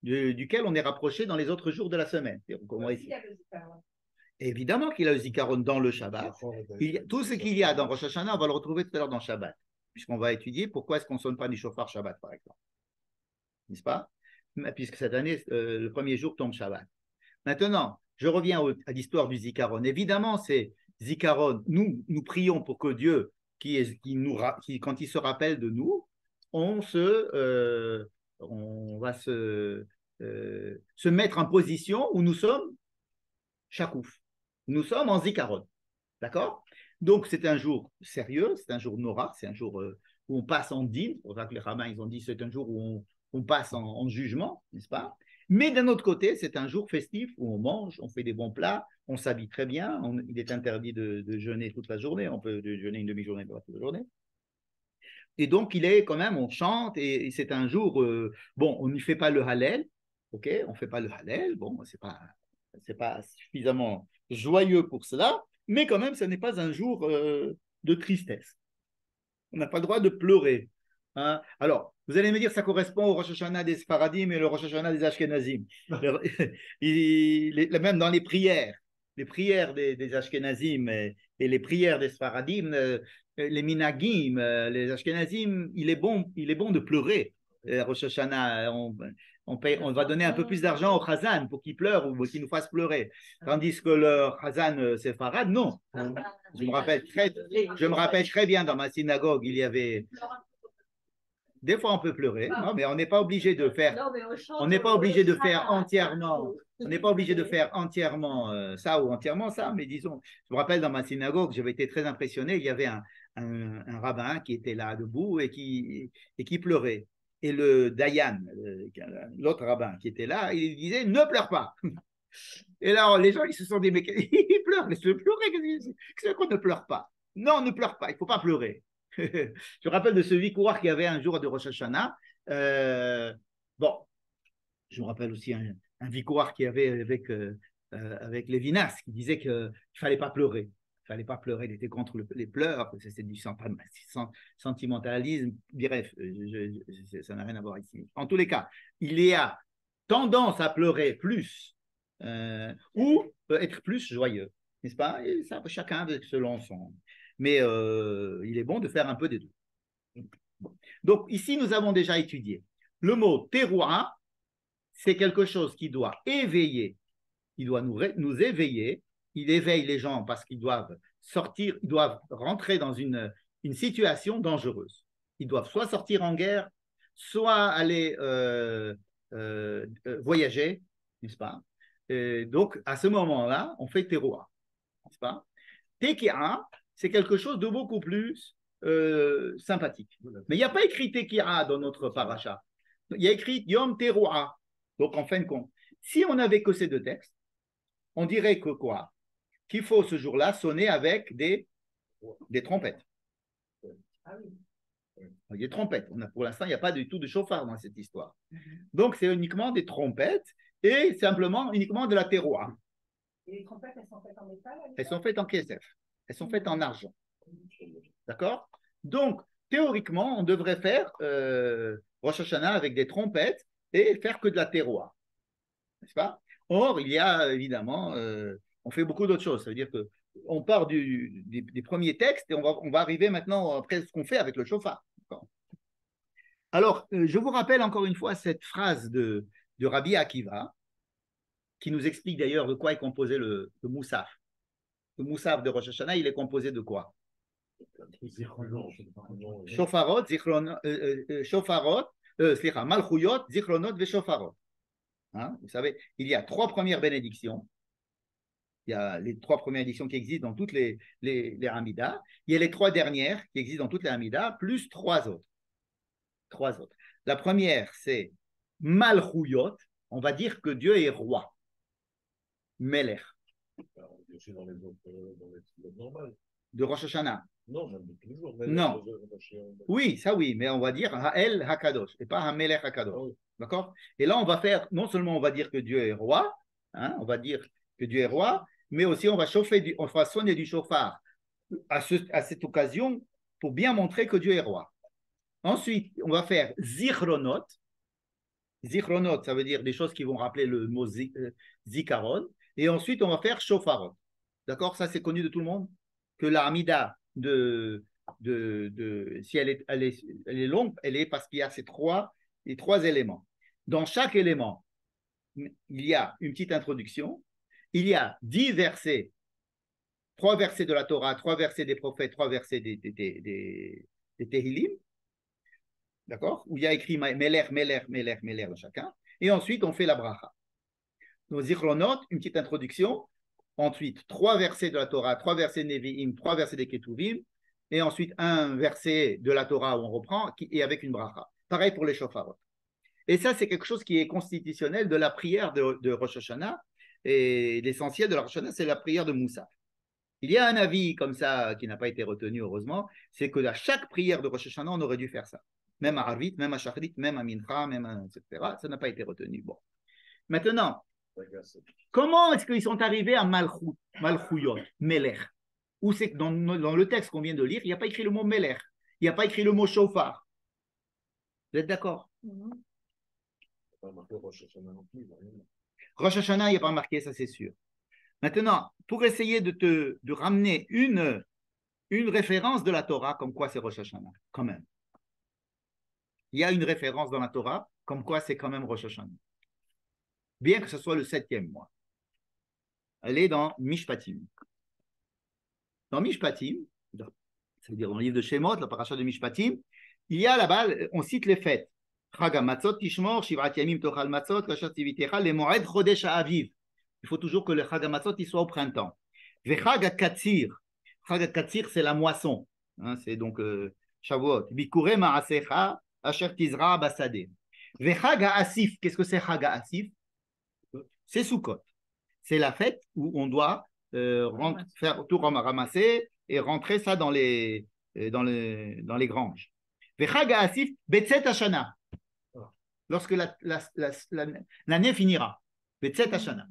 duquel on est rapproché dans les autres jours de la semaine. Évidemment qu'il a le zikaron dans le Shabbat. Tout ce qu'il y a dans Rosh Hashanah, on va le retrouver tout à l'heure dans Shabbat, puisqu'on va étudier pourquoi est-ce qu'on ne sonne pas du chauffard Shabbat, par exemple. N'est-ce pas? Puisque cette année, le premier jour tombe Shabbat. Maintenant, je reviens à l'histoire du zikaron. Évidemment, c'est zikaron. Nous prions pour que Dieu, quand il se rappelle de nous, on va se mettre en position où nous sommes chakouf. Nous sommes en zikaron. D'accord? Donc, c'est un jour sérieux, c'est un jour nora, c'est un jour où on passe en din. C'est pour ça que les rabbins, ils ont dit c'est un jour où on passe en jugement, n'est-ce pas? Mais d'un autre côté, c'est un jour festif où on mange, on fait des bons plats, on s'habille très bien. Il est interdit de jeûner toute la journée. On peut jeûner une demi-journée, pas toute la journée. Et donc, il est quand même, on chante, et c'est un jour, bon, on n'y fait pas le Hallel, ok, on ne fait pas le Hallel, bon, c'est pas suffisamment joyeux pour cela, mais quand même, ce n'est pas un jour de tristesse. On n'a pas le droit de pleurer. Hein. Alors, vous allez me dire, ça correspond au Rosh Hashanah des Sfaradim et le Rosh Hashanah des Ashkenazim. Même dans les prières des Ashkenazim et les prières des Sfaradim, les Minagim, les Ashkenazim, il est bon de pleurer. Rosh Hashanah, on va donner un peu plus d'argent au Chazan pour qu'il pleure ou qu'il nous fasse pleurer. Tandis que le Chazan séfarade, non. Je me rappelle très bien dans ma synagogue, il y avait Des fois, on peut pleurer. Ah. Non, mais on n'est pas obligé de faire. Non, mais on chante. On n'est pas obligé de Ah, faire entièrement. On n'est pas obligé de Oui. faire entièrement ça ou entièrement ça, mais disons, je me rappelle dans ma synagogue, j'avais été très impressionné. Il y avait un rabbin qui était là debout et qui pleurait. Et le Dayan, l'autre rabbin qui était là, il disait ne pleure pas. Et là, les gens, ils se sont dit mais il pleure, laisse-le pleurer. Qu'est-ce qu'on ne pleure pas? Non, ne pleure pas, il ne faut pas pleurer. Je me rappelle de ce vicouar qu'il y avait un jour de Rosh Hashanah. Bon, je me rappelle aussi un vicouar qu'il y avait avec Lévinas qui disait qu'il ne fallait pas pleurer. Il ne fallait pas pleurer, il était contre les pleurs, c'était du sentimentalisme. Bref, ça n'a rien à voir ici. En tous les cas, il y a tendance à pleurer plus ou être plus joyeux, n'est-ce pas? Et ça, chacun selon son. Mais il est bon de faire un peu des deux. Donc ici, nous avons déjà étudié le mot teroua, c'est quelque chose qui doit éveiller, il doit nous éveiller, il éveille les gens parce qu'ils doivent sortir, ils doivent rentrer dans une situation dangereuse. Ils doivent soit sortir en guerre, soit aller voyager, n'est-ce pas? Donc à ce moment-là, on fait teroua, n'est-ce pas? Teki'a, c'est quelque chose de beaucoup plus sympathique. Mais il n'y a pas écrit Teki'a dans notre paracha. Il y a écrit Yom Teru'a. Donc, en fin de compte, si on n'avait que ces deux textes, on dirait que quoi? Qu'il faut ce jour-là sonner avec des trompettes. Ah oui. Des trompettes. Pour l'instant, il n'y a pas du tout de chauffard dans cette histoire. Donc, c'est uniquement des trompettes et simplement uniquement de la teru'a. Et les trompettes, elles sont faites en métal? Elles sont faites en kesef. Elles sont faites en argent. D'accord? Donc, théoriquement, on devrait faire Rosh Hashanah avec des trompettes et faire que de la teru'a. N'est-ce pas? Or, il y a évidemment, on fait beaucoup d'autres choses. Ça veut dire qu'on part des premiers textes et on va arriver maintenant après ce qu'on fait avec le chauffard. Alors, je vous rappelle encore une fois cette phrase de Rabbi Akiva, qui nous explique d'ailleurs de quoi est composé le moussaf. Le moussaf de Rosh Hashanah, il est composé de quoi? Shofarot, Malchuyot, Zichronot, Veshofarot. Hein, vous savez, il y a 3 premières bénédictions. Il y a les 3 premières bénédictions qui existent dans toutes les Hamidah. Il y a les 3 dernières qui existent dans toutes les Hamidah, plus 3 autres. 3 autres. La première, c'est Malchuyot. On va dire que Dieu est roi. Melech. C'est dans les autres normales. De Rosh Hashanah. Non, même de toujours. Non. Oui, ça oui, mais on va dire Ha'el Hakadosh et pas Hamelech Hakadosh. Ah oui. D'accord? Et là, on va faire, non seulement on va dire que Dieu est roi, hein, on va dire que Dieu est roi, mais aussi on va sonner du chauffard à cette occasion pour bien montrer que Dieu est roi. Ensuite, on va faire Zichronot. Zichronot, ça veut dire des choses qui vont rappeler le mot Zikaron. Et ensuite, on va faire Shofarot. D'accord? Ça, c'est connu de tout le monde? Que la Hamida si elle est longue, elle est parce qu'il y a les 3 éléments. Dans chaque élément, il y a une petite introduction, il y a 10 versets, 3 versets de la Torah, 3 versets des prophètes, 3 versets des Tehillim, d'accord? Où il y a écrit Meler dans chacun, et ensuite on fait la bracha. Nos Zichronot, une petite introduction, ensuite 3 versets de la Torah, 3 versets de Nevi'im, 3 versets des Ketuvim, et ensuite un verset de la Torah où on reprend, et avec une bracha. Pareil pour les shofarot. Et ça, c'est quelque chose qui est constitutionnel de la prière de Rosh Hashanah, et l'essentiel de la Rosh Hashanah, c'est la prière de Moussa. Il y a un avis comme ça qui n'a pas été retenu, heureusement, c'est que à chaque prière de Rosh Hashanah, on aurait dû faire ça. Même à Arvit, même à Shachrit, même à Mincha, etc. Ça n'a pas été retenu. Bon. Maintenant, comment est-ce qu'ils sont arrivés à Malchuyot, Melech? Ou c'est que dans le texte qu'on vient de lire, il n'y a pas écrit le mot Melech, il n'y a pas écrit le mot chauffard. Vous êtes d'accord? Rosh Hashanah, il n'y a pas marqué, ça c'est sûr. Maintenant, pour essayer de ramener une référence de la Torah, comme quoi c'est Rosh Hashanah, quand même. Il y a une référence dans la Torah, comme quoi c'est quand même Rosh Hashanah. Bien que ce soit le 7e mois. Elle est dans Mishpatim. Dans Mishpatim, c'est-à-dire dans le livre de Shemot, la paracha de Mishpatim, il y a là-bas, on cite les fêtes. Chag HaMatzot tishmor, Shivrat Yamim tochal matzot, kasher tivitecha, le moed chodesh ha'aviv. Il faut toujours que le Chag HaMatzot il soit au printemps. Vechag HaKatzir. Chag HaKatzir, c'est la moisson. Hein, c'est donc Shavuot. Bikure ma'asecha, asher tizra basadeh. Vechag HaAsif. Qu'est-ce que c'est Chag HaAsif? C'est Sukkot. C'est la fête où on doit faire tout ramasser et rentrer ça dans les granges. Vechag HaAsif, Betzet Hashana. Lorsque l'année finira. Betzet Hashana.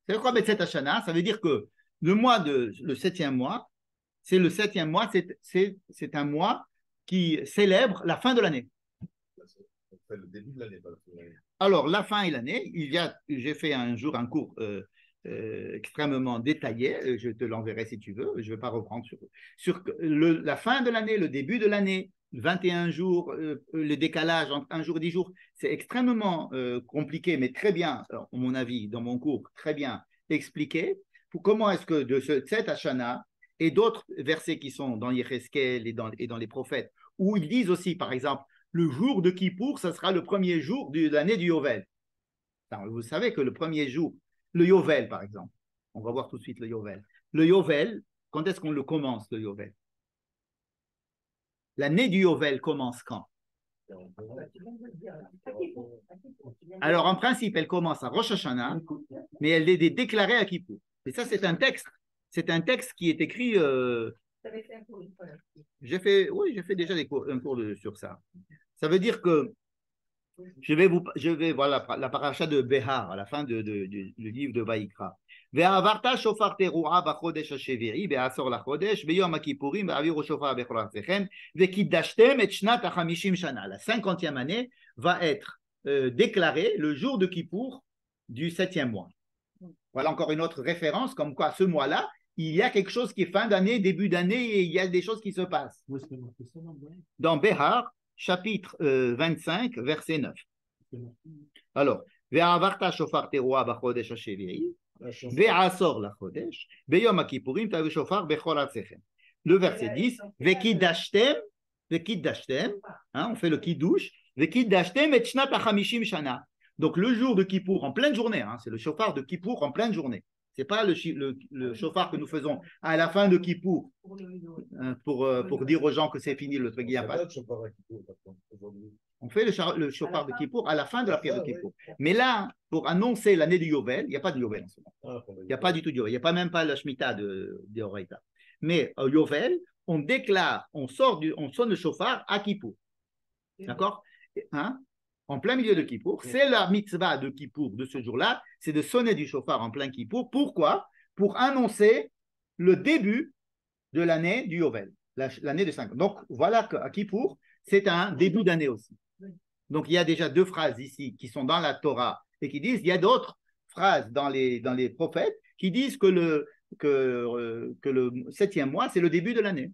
C'est quoi Betzet Hashana? Ça veut dire que le septième mois, c'est un mois qui célèbre la fin de l'année. C'est le début de l'année, pas la fin de l'année. Alors, la fin et l'année, j'ai fait un jour un cours extrêmement détaillé, je te l'enverrai si tu veux, je ne vais pas reprendre sur la fin de l'année, le début de l'année, 21 jours, le décalage entre un jour et 10 jours, c'est extrêmement compliqué, mais très bien, à mon avis, dans mon cours, très bien expliqué, pour comment est-ce que de cette Hashana et d'autres versets qui sont dans Yecheskel et dans les prophètes, où ils disent aussi, par exemple, le jour de Kippour, ça sera le premier jour de l'année du Yovel. Alors, vous savez que le premier jour, le Yovel par exemple, on va voir tout de suite le Yovel. Le Yovel, quand est-ce qu'on le commence, le Yovel? L'année du Yovel commence quand? Alors, en principe, elle commence à Rosh Hashanah, mais elle est déclarée à Kippour. Et ça, c'est un texte qui est écrit. J'ai fait déjà un cours sur ça. Ça veut dire que voilà la paracha de Behar à la fin du livre de Vaïkra. Ve'avarta shofar teruah b'chodesh hasheviri be'asor lachodesh be'yom ha'kippurim be'aviru shofar bechol artechem ve'kiddashtem et shnat ha'chamishim shana. La 50e année va être déclarée le jour de Kippour du 7e mois. Voilà encore une autre référence, comme quoi ce mois-là, il y a quelque chose qui est fin d'année, début d'année, et il y a des choses qui se passent. Dans Behar, chapitre 25, verset 9. Alors, Ve'avarta shofar teruah b'chodesh hasheviri ve'asor lachodesh be'yom ha'kippurim ta'aviru shofar bechol artechem. Le verset 10, ve'kiddashtem, on fait le kiddush, ve'kiddashtem et shnat ha'chamishim shana. Donc le jour de Kippour en pleine journée, c'est le shofar de Kippour en pleine journée. Ce n'est pas le shofar que nous faisons à la fin de Kippour pour dire aux gens que c'est fini le truc. Il y a pas. On fait le shofar de Kippour à la fin de la prière de Kippour. Mais là, pour annoncer l'année du Yovel, il n'y a pas de Yovel en ce moment. Il n'y a pas du tout de Yovel. Il n'y a pas même pas la Shemitah de Horaïta. Mais au Yovel, on déclare, on sonne le shofar à Kippour. D'accord? En plein milieu de Kippour. C'est la mitzvah de Kippour de ce jour-là, c'est de sonner du shofar en plein Kippour. Pourquoi? Pour annoncer le début de l'année du Yovel, l'année de 5 ans. Donc voilà qu'à Kippour, c'est un début d'année aussi. Donc il y a déjà 2 phrases ici qui sont dans la Torah et qui disent, il y a d'autres phrases dans les prophètes qui disent que le 7e mois, c'est le début de l'année.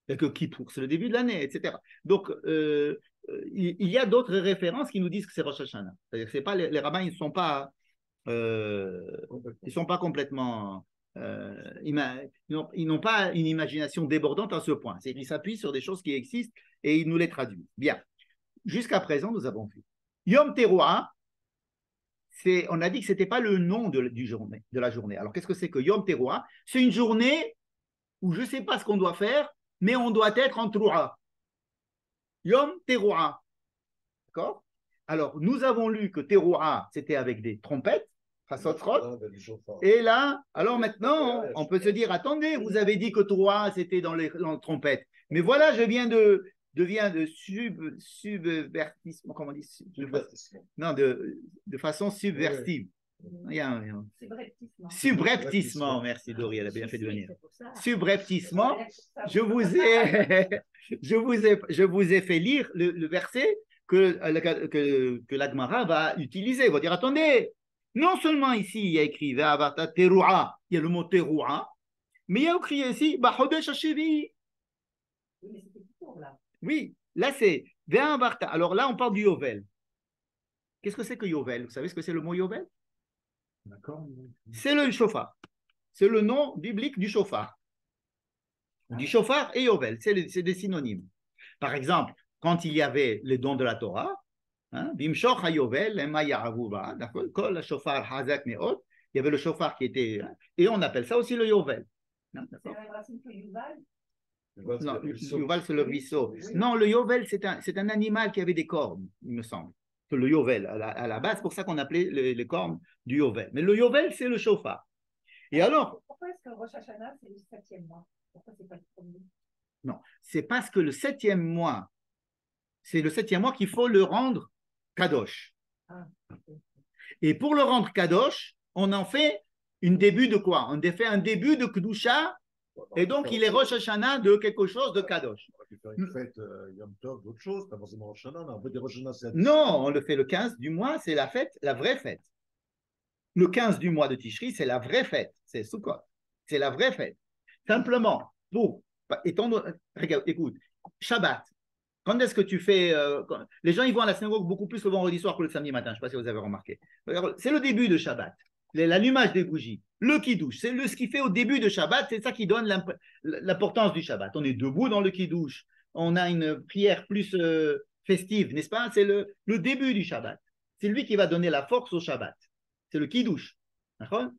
Et que Kippour, c'est le début de l'année, etc. Donc, il y a d'autres références qui nous disent que c'est Rosh Hashanah. C'est-à-dire que c'est pas, les rabbins, ils ne sont pas complètement... ils n'ont pas une imagination débordante à ce point. Ils s'appuient sur des choses qui existent et ils nous les traduisent. Bien. Jusqu'à présent, nous avons vu. Yom Teruah, on a dit que ce n'était pas le nom de la journée. Alors, qu'est-ce que c'est que Yom Teruah? C'est une journée où je ne sais pas ce qu'on doit faire, mais on doit être en Teruah. Yom Teruah. D'accord? Alors, nous avons lu que Teruah, c'était avec des trompettes, et là, alors maintenant, on peut se dire, attendez, vous avez dit que Teruah, c'était dans les trompettes. Mais voilà, je viens de subvertissement, comment on dit? Non, de façon subversive. Subrepticement, merci Dori, elle a bien fait de venir. Subrepticement, je vous ai fait lire le verset que la Gemara va utiliser. Il va dire, attendez, non seulement ici il y a écrit Ve'avarta teruah, il y a le mot teruah, mais il y a écrit ici B'chodesh hashevi. Oui, là c'est Ve'avarta. Alors là on parle du Yovel. Qu'est-ce que c'est que Yovel? Vous savez ce que c'est le mot Yovel? D'accord. C'est le shofar. C'est le nom biblique du shofar. Du shofar et Yovel, c'est des synonymes. Par exemple, quand il y avait les dons de la Torah, hein, Bimshoch hayovel, lema ya'avuva, d'accord, kol shofar hazak me'ot, il y avait le shofar qui était, hein, et on appelle ça aussi le yovel. Hein, C'est d'accord. la même racine que Yuval. Non, le yovel, c'est le ruisseau. Non, le yovel, c'est un animal qui avait des cornes, il me semble. Le yovel, à la base, c'est pour ça qu'on appelait les cornes du yovel. Mais le yovel, c'est le shofar. Et alors, Pourquoi est-ce que Rosh Hashanah, c'est le 7e mois? Pourquoi c'est pas le premier? non, c'est parce que le 7e mois, c'est le 7e mois qu'il faut le rendre kadosh. Ah, ok. Et pour le rendre kadosh, on en fait une début de quoi? On fait un début de kedusha, et donc il est Rosh Hashanah de quelque chose de kadosh. On aurait pu faire une fête Yom Tov, d'autres choses, pas forcément Rosh Hashanah, mais on peut dire Rosh Hashanah, c'est Non, on le fait le 15 du mois, c'est la fête, la vraie fête. Le 15 du mois de Tishri, c'est la vraie fête, c'est Sukkot, c'est la vraie fête. Simplement, regarde, écoute, Shabbat, quand est-ce que tu fais les gens ils vont à la synagogue beaucoup plus le vendredi soir que le samedi matin, je ne sais pas si vous avez remarqué. C'est le début de Shabbat, l'allumage des bougies, le kiddush, c'est ce qui fait au début de Shabbat, c'est ça qui donne l'importance du Shabbat. On est debout dans le kiddush, on a une prière plus festive, n'est-ce pas? C'est le début du Shabbat. C'est lui qui va donner la force au Shabbat. C'est le kiddush. D'accord?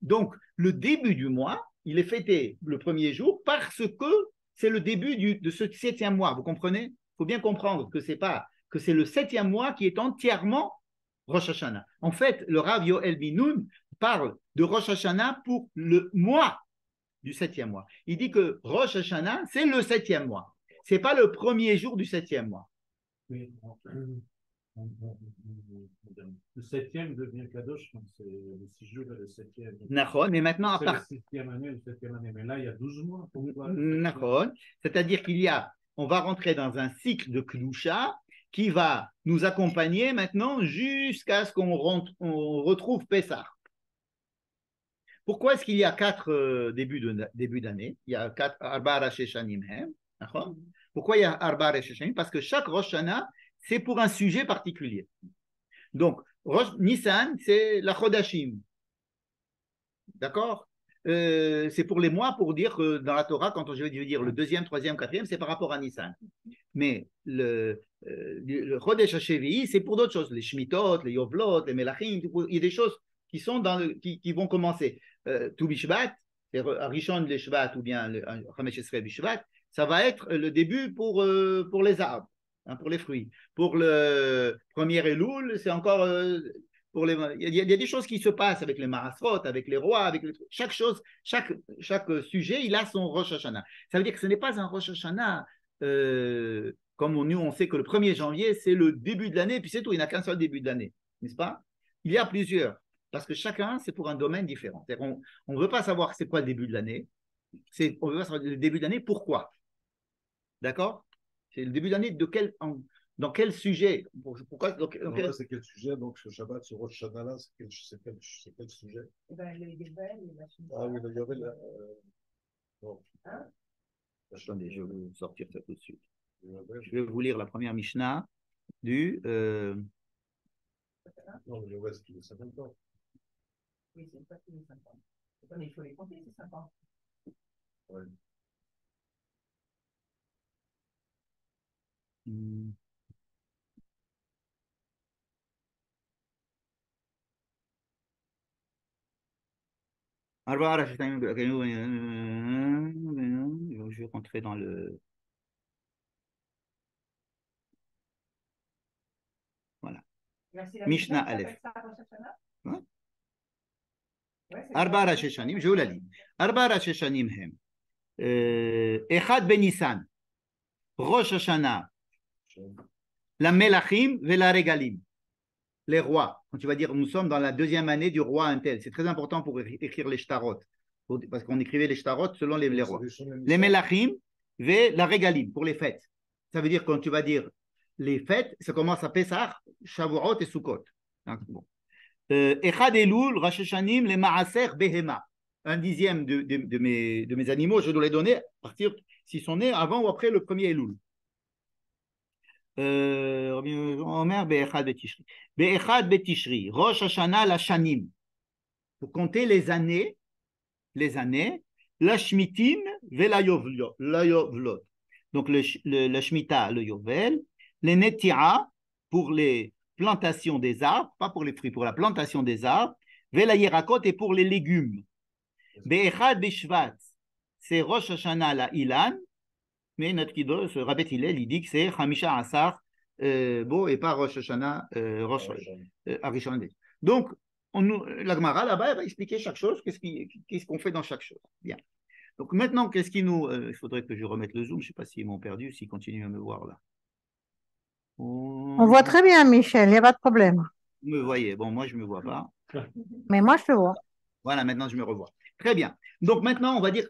Donc, le début du mois, il est fêté le premier jour parce que c'est le début de ce 7e mois. Vous comprenez? Il faut bien comprendre que c'est le 7e mois qui est entièrement Rosh Hashanah. En fait, le Rav Yoel Binoun parle de Rosh Hashanah pour le mois du 7e mois. Il dit que Rosh Hashanah, c'est le 7e mois. Ce n'est pas le premier jour du 7e mois. Oui, le 7e devient Kadosh, donc c'est le 6 jours et le 7e. Nachon, mais maintenant, à part. C'est la 6e année, le 7e année, mais là, il y a 12 mois. Nachon, c'est-à-dire on va rentrer dans un cycle de Kedusha qui va nous accompagner maintenant jusqu'à ce qu'on retrouve Pessah. Pourquoi est-ce qu'il y a 4 débuts d'année? Il y a 4 Arba Rosh Hashanim. Pourquoi il y a Arba Rosh Hashanim? Parce que chaque Rosh Hashanah, c'est pour un sujet particulier. Donc, Nissan, c'est la Chodashim. D'accord? C'est pour les mois, pour dire que dans la Torah, quand je vais dire le 2e, 3e, 4e, c'est par rapport à Nissan. Mais le Chodesh HaShevi'i, c'est pour d'autres choses. Les Shmitot, les Yovlot, les Melachim, il y a des choses qui vont commencer. Tu Bishvat, Rishon le Shvat ou bien le Chamesh Esrei Bishvat, ça va être le début pour les arbres, hein, pour les fruits. Pour le premier Elul, c'est encore il y a des choses qui se passent avec les Marasrot, avec les rois, avec chaque chose, chaque sujet, il a son Rosh Hashanah. Ça veut dire que ce n'est pas un Rosh Hashanah comme nous, on sait que le 1er janvier, c'est le début de l'année, puis c'est tout, il n'y a qu'un seul début de l'année, n'est-ce pas? Il y a plusieurs, parce que chacun, c'est pour un domaine différent. On ne veut pas savoir c'est quoi le début de l'année, on veut savoir le début de l'année, pourquoi? D'accord? C'est le début de l'année dans quel sujet? Pourquoi? C'est quel sujet? Donc, ce Shabbat, ce Rosh Hashanah, c'est quel sujet? Eh ben, le Yovel et la Shemitah. Ah oui, le Yovel. Bon. Hein? Attendez, je vais sortir ça tout de suite. Je vais vous lire la première Mishnah du. Non, le Yovel, c'est tous les 50 ans. Oui, c'est pas tous les 5 ans. Mais il faut les compter, ces 5 ans. Ouais. Je vais rentrer dans le. Voilà. Mishnah Aleph. Arba Rosh Hashanim, je vous la lis. Arba Rosh Hashanim hem. Echad ben Nissan. Rosh Hashanah. La Melachim ve la Regalim. Les rois. Quand tu vas dire, nous sommes dans la 2e année du roi Intel. C'est très important pour écrire les shtarot. Parce qu'on écrivait les shtarot selon les rois. Les Melachim ve la Regalim, pour les fêtes. Ça veut dire quand tu vas dire les fêtes, ça commence à Pessah, Shavuot et Sukkot. Bon. Echad Elul, Rosh Hashanim, les Maaser Behema. 1/10 de mes animaux, je dois les donner à partir s'ils sont nés avant ou après le 1er Elul. Omer Be'echad Betishri. Be'echad Betishri, Rosh Hashanah la Shanim. Pour compter les années, la Shmitim ve la Yovlot. Donc la Shemitah, le Yovel, les Netira pour les plantations des arbres, pas pour les fruits, pour la plantation des arbres, Vela Yerakot et pour les légumes. Be'echad Beshvat, c'est Rosh Hashanah la Ilan, mais notre Kido, ce Rabbi Hillel, il dit que c'est Hamisha Asar, et pas Rosh Hashanah, Arishon. Donc, la Gemara là-bas, elle va expliquer chaque chose, qu'est-ce qu'on fait dans chaque chose. Bien. Donc maintenant, qu'est-ce qui nous. Il faudrait que je remette le zoom, je ne sais pas s'ils m'ont perdu, s'ils continuent à me voir là. On voit très bien, Michel, il n'y a pas de problème. Vous me voyez, bon, moi je ne me vois pas. Mais moi, je te vois. Voilà, maintenant je me revois. Très bien. Donc maintenant, on va dire.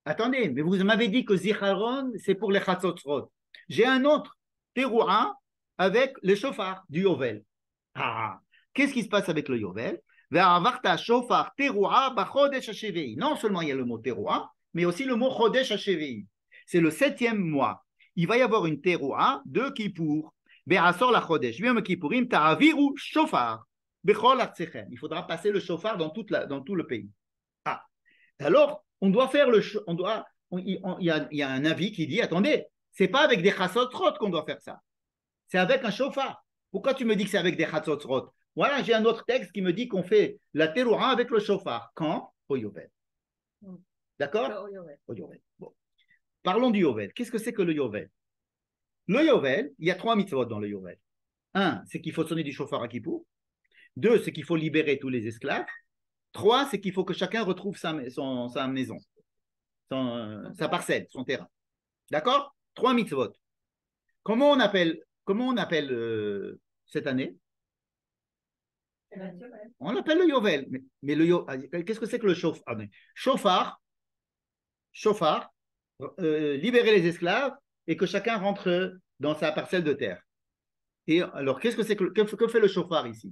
Attendez, mais vous m'avez dit que Zicharon, c'est pour les Chatzotzrot. J'ai un autre terouah avec le chauffard du Yovel. Ah, qu'est-ce qui se passe avec le Yovel? Non seulement il y a le mot terouah, mais aussi le mot chodesh hashevei. C'est le 7e mois. Il va y avoir une terouah de Kippour. Be'asor la chodesh. Yom Kippourim ta'aviru shofar. Bechol artsechem. Il faudra passer le chauffard dans tout le pays. Ah, alors on doit faire il y a un avis qui dit attendez, c'est pas avec des chassotrot qu'on doit faire ça. C'est avec un chauffard. Pourquoi tu me dis que c'est avec des chatzotzrot? Voilà, j'ai un autre texte qui me dit qu'on fait la terouah avec le chauffard. Quand? Au Yovel. D'accord? Au Yovel. Bon. Parlons du Yovel. Qu'est-ce que c'est que le Yovel? Le Yovel, il y a 3 mitzvot dans le Yovel. 1, c'est qu'il faut sonner du chauffard à Kippour. 2, c'est qu'il faut libérer tous les esclaves. 3, c'est qu'il faut que chacun retrouve sa maison, sa parcelle, son terrain. D'accord? 3 mitzvot. Comment on appelle cette année? On l'appelle le Yovel. Mais qu'est-ce que c'est que le chauffard? Chauffard, libérer les esclaves et que chacun rentre dans sa parcelle de terre. Et alors, qu'est-ce que c'est que fait le chauffard ici?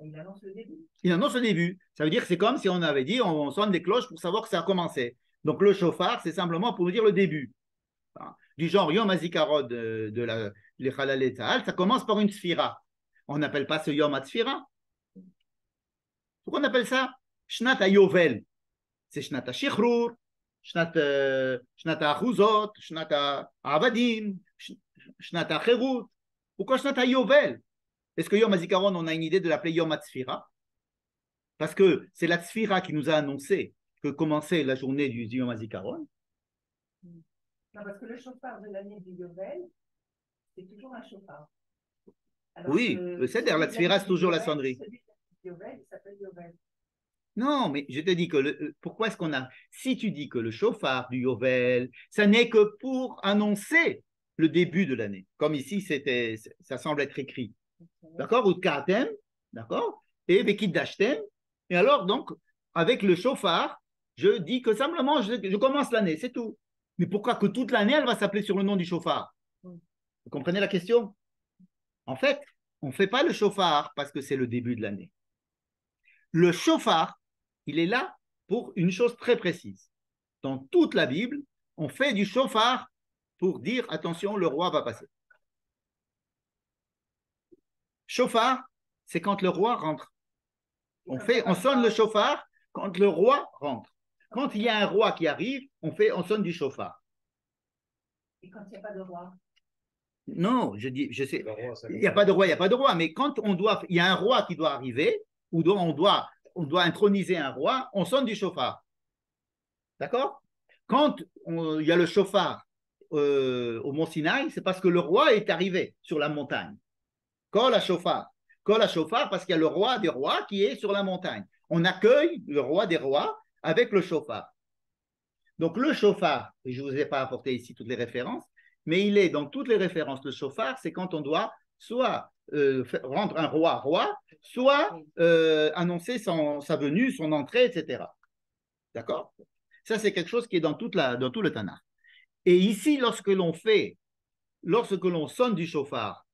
Il annonce le début. Il annonce le début. Ça veut dire que c'est comme si on avait dit on sonne des cloches pour savoir que ça a commencé. Donc le chauffard, c'est simplement pour nous dire le début. Du genre Yom HaZikaron de les Halal et Tzahal, ça commence par une sphira. On n'appelle pas ce Yom HaTsphira. Pourquoi on appelle ça Shnat HaYovel? C'est Shnat HaShichrur, Shnat HaAchuzot, Shnat HaAvadim, Shnat HaCherut. Pourquoi Shnat HaYovel? Est-ce que Yom HaZikaron, on a une idée de l'appeler Yom HaTsphira? Parce que c'est la Tzphira qui nous a annoncé que commençait la journée du Yom HaZikaron. Non, parce que le chauffard de l'année du Yovel, c'est toujours un chauffard. Oui, c'est-à-dire la Tzphira, c'est toujours la sonnerie. Celui du Yovel, il s'appelle Yovel. Non, mais je te dis que pourquoi est-ce qu'on a. Si tu dis que le chauffard du Yovel, ça n'est que pour annoncer le début de l'année. Comme ici, ça semble être écrit. D'accord? Ou Katem, d'accord? Et Vekid Dashtem. Et alors, donc, avec le chauffard, je dis que simplement, je commence l'année, c'est tout. Mais pourquoi que toute l'année, elle va s'appeler sur le nom du chauffard? Vous comprenez la question? En fait, on ne fait pas le chauffard parce que c'est le début de l'année. Le chauffard, il est là pour une chose très précise. Dans toute la Bible, on fait du chauffard pour dire, attention, le roi va passer. Chauffard, c'est quand le roi rentre. On sonne le chauffard quand le roi rentre. Quand il y a un roi qui arrive, on sonne du chauffard. Et quand il n'y a pas de roi? Non, je sais, il n'y a pas de roi, mais quand il y a un roi qui doit arriver, ou on doit introniser un roi, on sonne du chauffard. D'accord? Quand il y a le chauffard au Mont Sinaï, c'est parce que le roi est arrivé sur la montagne. Kol HaShofar parce qu'il y a le roi des rois qui est sur la montagne. On accueille le roi des rois avec le chauffard. Donc le chauffard, je ne vous ai pas apporté ici toutes les références, mais il est dans toutes les références. Le chauffard, c'est quand on doit soit rendre un roi, soit annoncer sa venue, son entrée, etc. D'accord? Ça, c'est quelque chose qui est dans tout le Tanakh. Et ici, lorsque l'on sonne du chauffard,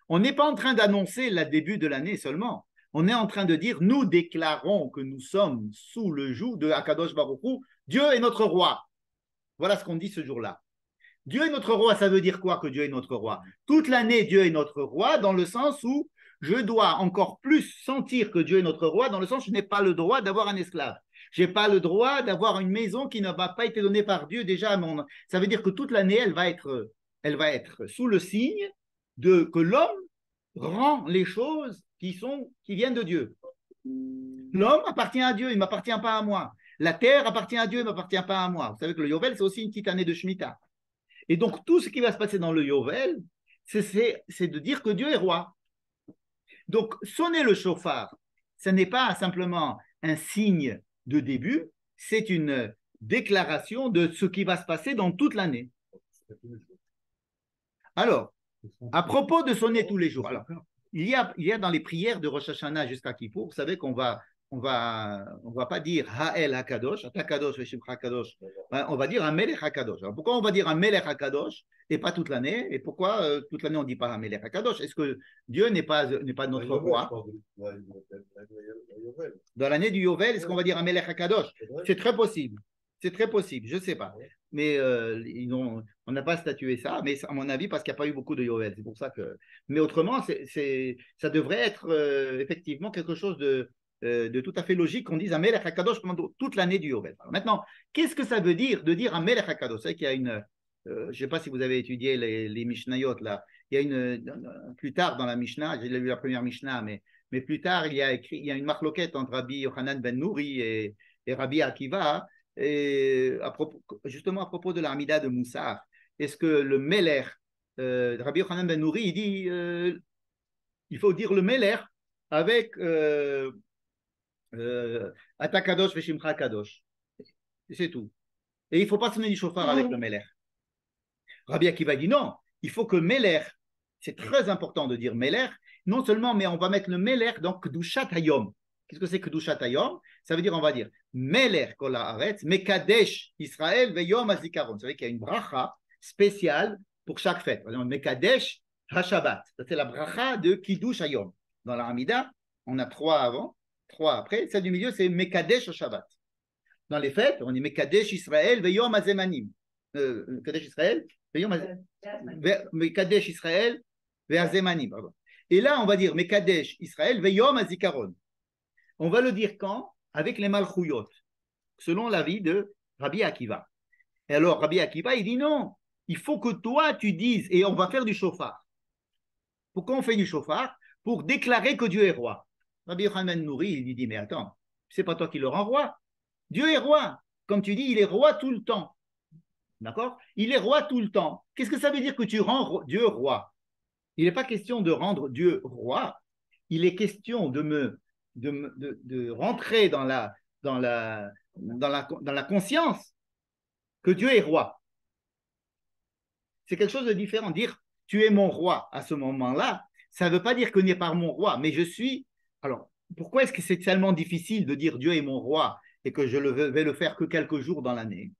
on n'est pas en train d'annoncer le début de l'année seulement. On est en train de dire, nous déclarons que nous sommes sous le joug de Akadosh Baruch Hu, Dieu est notre roi. Voilà ce qu'on dit ce jour-là. Dieu est notre roi, ça veut dire quoi que Dieu est notre roi? Toute l'année, Dieu est notre roi, dans le sens où je dois encore plus sentir que Dieu est notre roi, dans le sens où je n'ai pas le droit d'avoir un esclave. Je n'ai pas le droit d'avoir une maison qui n'a pas été donnée par Dieu déjà à mon... Ça veut dire que toute l'année, elle va être sous le signe de que l'homme rend les choses qui viennent de Dieu. L'homme appartient à Dieu, il ne m'appartient pas à moi. La terre appartient à Dieu, il ne m'appartient pas à moi. Vous savez que le Yovel, c'est aussi une petite année de Shemitah. Et donc, tout ce qui va se passer dans le Yovel, c'est de dire que Dieu est roi. Donc, sonner le chauffard, ce n'est pas simplement un signe de début, c'est une déclaration de ce qui va se passer dans toute l'année. Alors, à propos de sonner tous les jours, alors, il y a dans les prières de Rosh Hashanah jusqu'à Kippour, vous savez qu'on on va pas dire Ha'el HaKadosh, Atakadosh Veshimcha HaKadosh, on va dire Hamelech HaKadosh. Alors pourquoi on va dire Hamelech HaKadosh et pas toute l'année? Et pourquoi toute l'année on ne dit pas Hamelech HaKadosh? Est-ce que Dieu n'est pas notre roi? Dans l'année du Yovel, est-ce qu'on va dire Hamelech HaKadosh? C'est très possible. C'est très possible, je ne sais pas. Mais on n'a pas statué ça, mais à mon avis, parce qu'il n'y a pas eu beaucoup de Yovel. C'est pour ça que. Mais autrement, ça devrait être effectivement quelque chose de tout à fait logique qu'on dise Amelech HaKadosh pendant toute l'année du Yovel. Alors maintenant, qu'est-ce que ça veut dire de dire Amelech HaKadosh? Vous savez qu'il y a une. Je ne sais pas si vous avez étudié les Mishnayot là. Il y a plus tard dans la Mishnah, j'ai lu la première Mishnah, mais plus tard, il y a une marloquette entre Rabbi Yochanan ben Nouri et Rabbi Akiva. Et justement à propos de l'Amida de Moussar, est-ce que le Meler, Rabbi Yochanan ben Nouri, il dit il faut dire le Meler avec Atakadosh Veshimcha Kadosh. C'est tout. Et il ne faut pas sonner du chauffard avec le Meler. Rabbi Akiva dit non, il faut que Meler, c'est très important de dire Meler, non seulement, mais on va mettre le Meler dans Kedushat Hayom. Qu'est-ce que c'est Kedushat Hayom? Ça veut dire, on va dire, Meler kol haaretz, Mekadesh Israël veyom hazikaron. Vous savez qu'il y a une bracha spéciale pour chaque fête. Par exemple, Mekadesh HaShabbat. C'est la bracha de Kiddush Hayom. Dans la Hamida, on a 3 avant, 3 après. Celle du milieu, c'est Mekadesh HaShabbat. Dans les fêtes, on dit Mekadesh Israël veyom hazemanim. Mekadesh Israël veyom Mekadesh Israël veyazemanim. Pardon. Et là, on va dire Mekadesh Israël veyom hazikaron. On va le dire quand? Avec les malchouyot, selon l'avis de Rabbi Akiva. Et alors, Rabbi Akiva, il dit non, il faut que toi, tu dises, et on va faire du chauffard. Pourquoi on fait du chauffard? Pour déclarer que Dieu est roi. Rabbi Yochanan Nouri, il dit, mais attends, c'est pas toi qui le rends roi. Dieu est roi. Comme tu dis, il est roi tout le temps. D'accord? Il est roi tout le temps. Qu'est-ce que ça veut dire que tu rends Dieu roi? Il n'est pas question de rendre Dieu roi. Il est question de rentrer dans la conscience que Dieu est roi. C'est quelque chose de différent. Dire tu es mon roi à ce moment-là, ça ne veut pas dire que n'est pas mon roi, mais je suis. Alors, pourquoi est-ce que c'est tellement difficile de dire Dieu est mon roi et que je vais le faire que quelques jours dans l'année?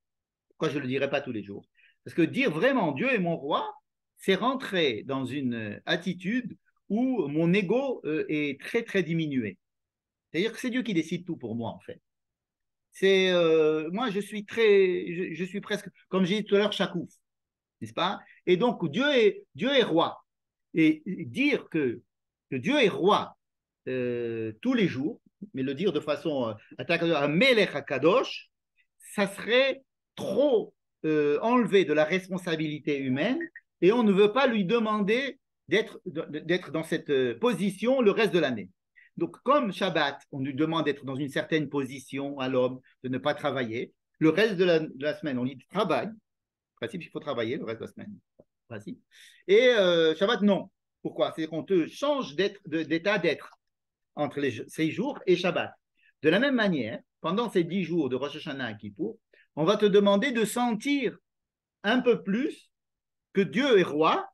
Pourquoi je ne le dirai pas tous les jours? Parce que dire vraiment Dieu est mon roi, c'est rentrer dans une attitude où mon ego est très très diminué. C'est-à-dire que c'est Dieu qui décide tout pour moi, en fait. Moi, je suis presque, comme j'ai dit tout à l'heure, chakouf, n'est-ce pas? Et donc, Dieu est roi. Et dire que Dieu est roi tous les jours, mais le dire de façon à Melech HaKadosh, ça serait trop enlevé de la responsabilité humaine, et on ne veut pas lui demander d'être dans cette position le reste de l'année. Donc, comme Shabbat, on lui demande d'être dans une certaine position à l'homme, de ne pas travailler. Le reste de la semaine, on lui dit travaille. En principe, il faut travailler le reste de la semaine. Principe. Et Shabbat, non. Pourquoi? C'est qu'on te change d'état d'être entre ces jours et Shabbat. De la même manière, pendant ces 10 jours de Rosh Hashanah à Kippour, on va te demander de sentir un peu plus que Dieu est roi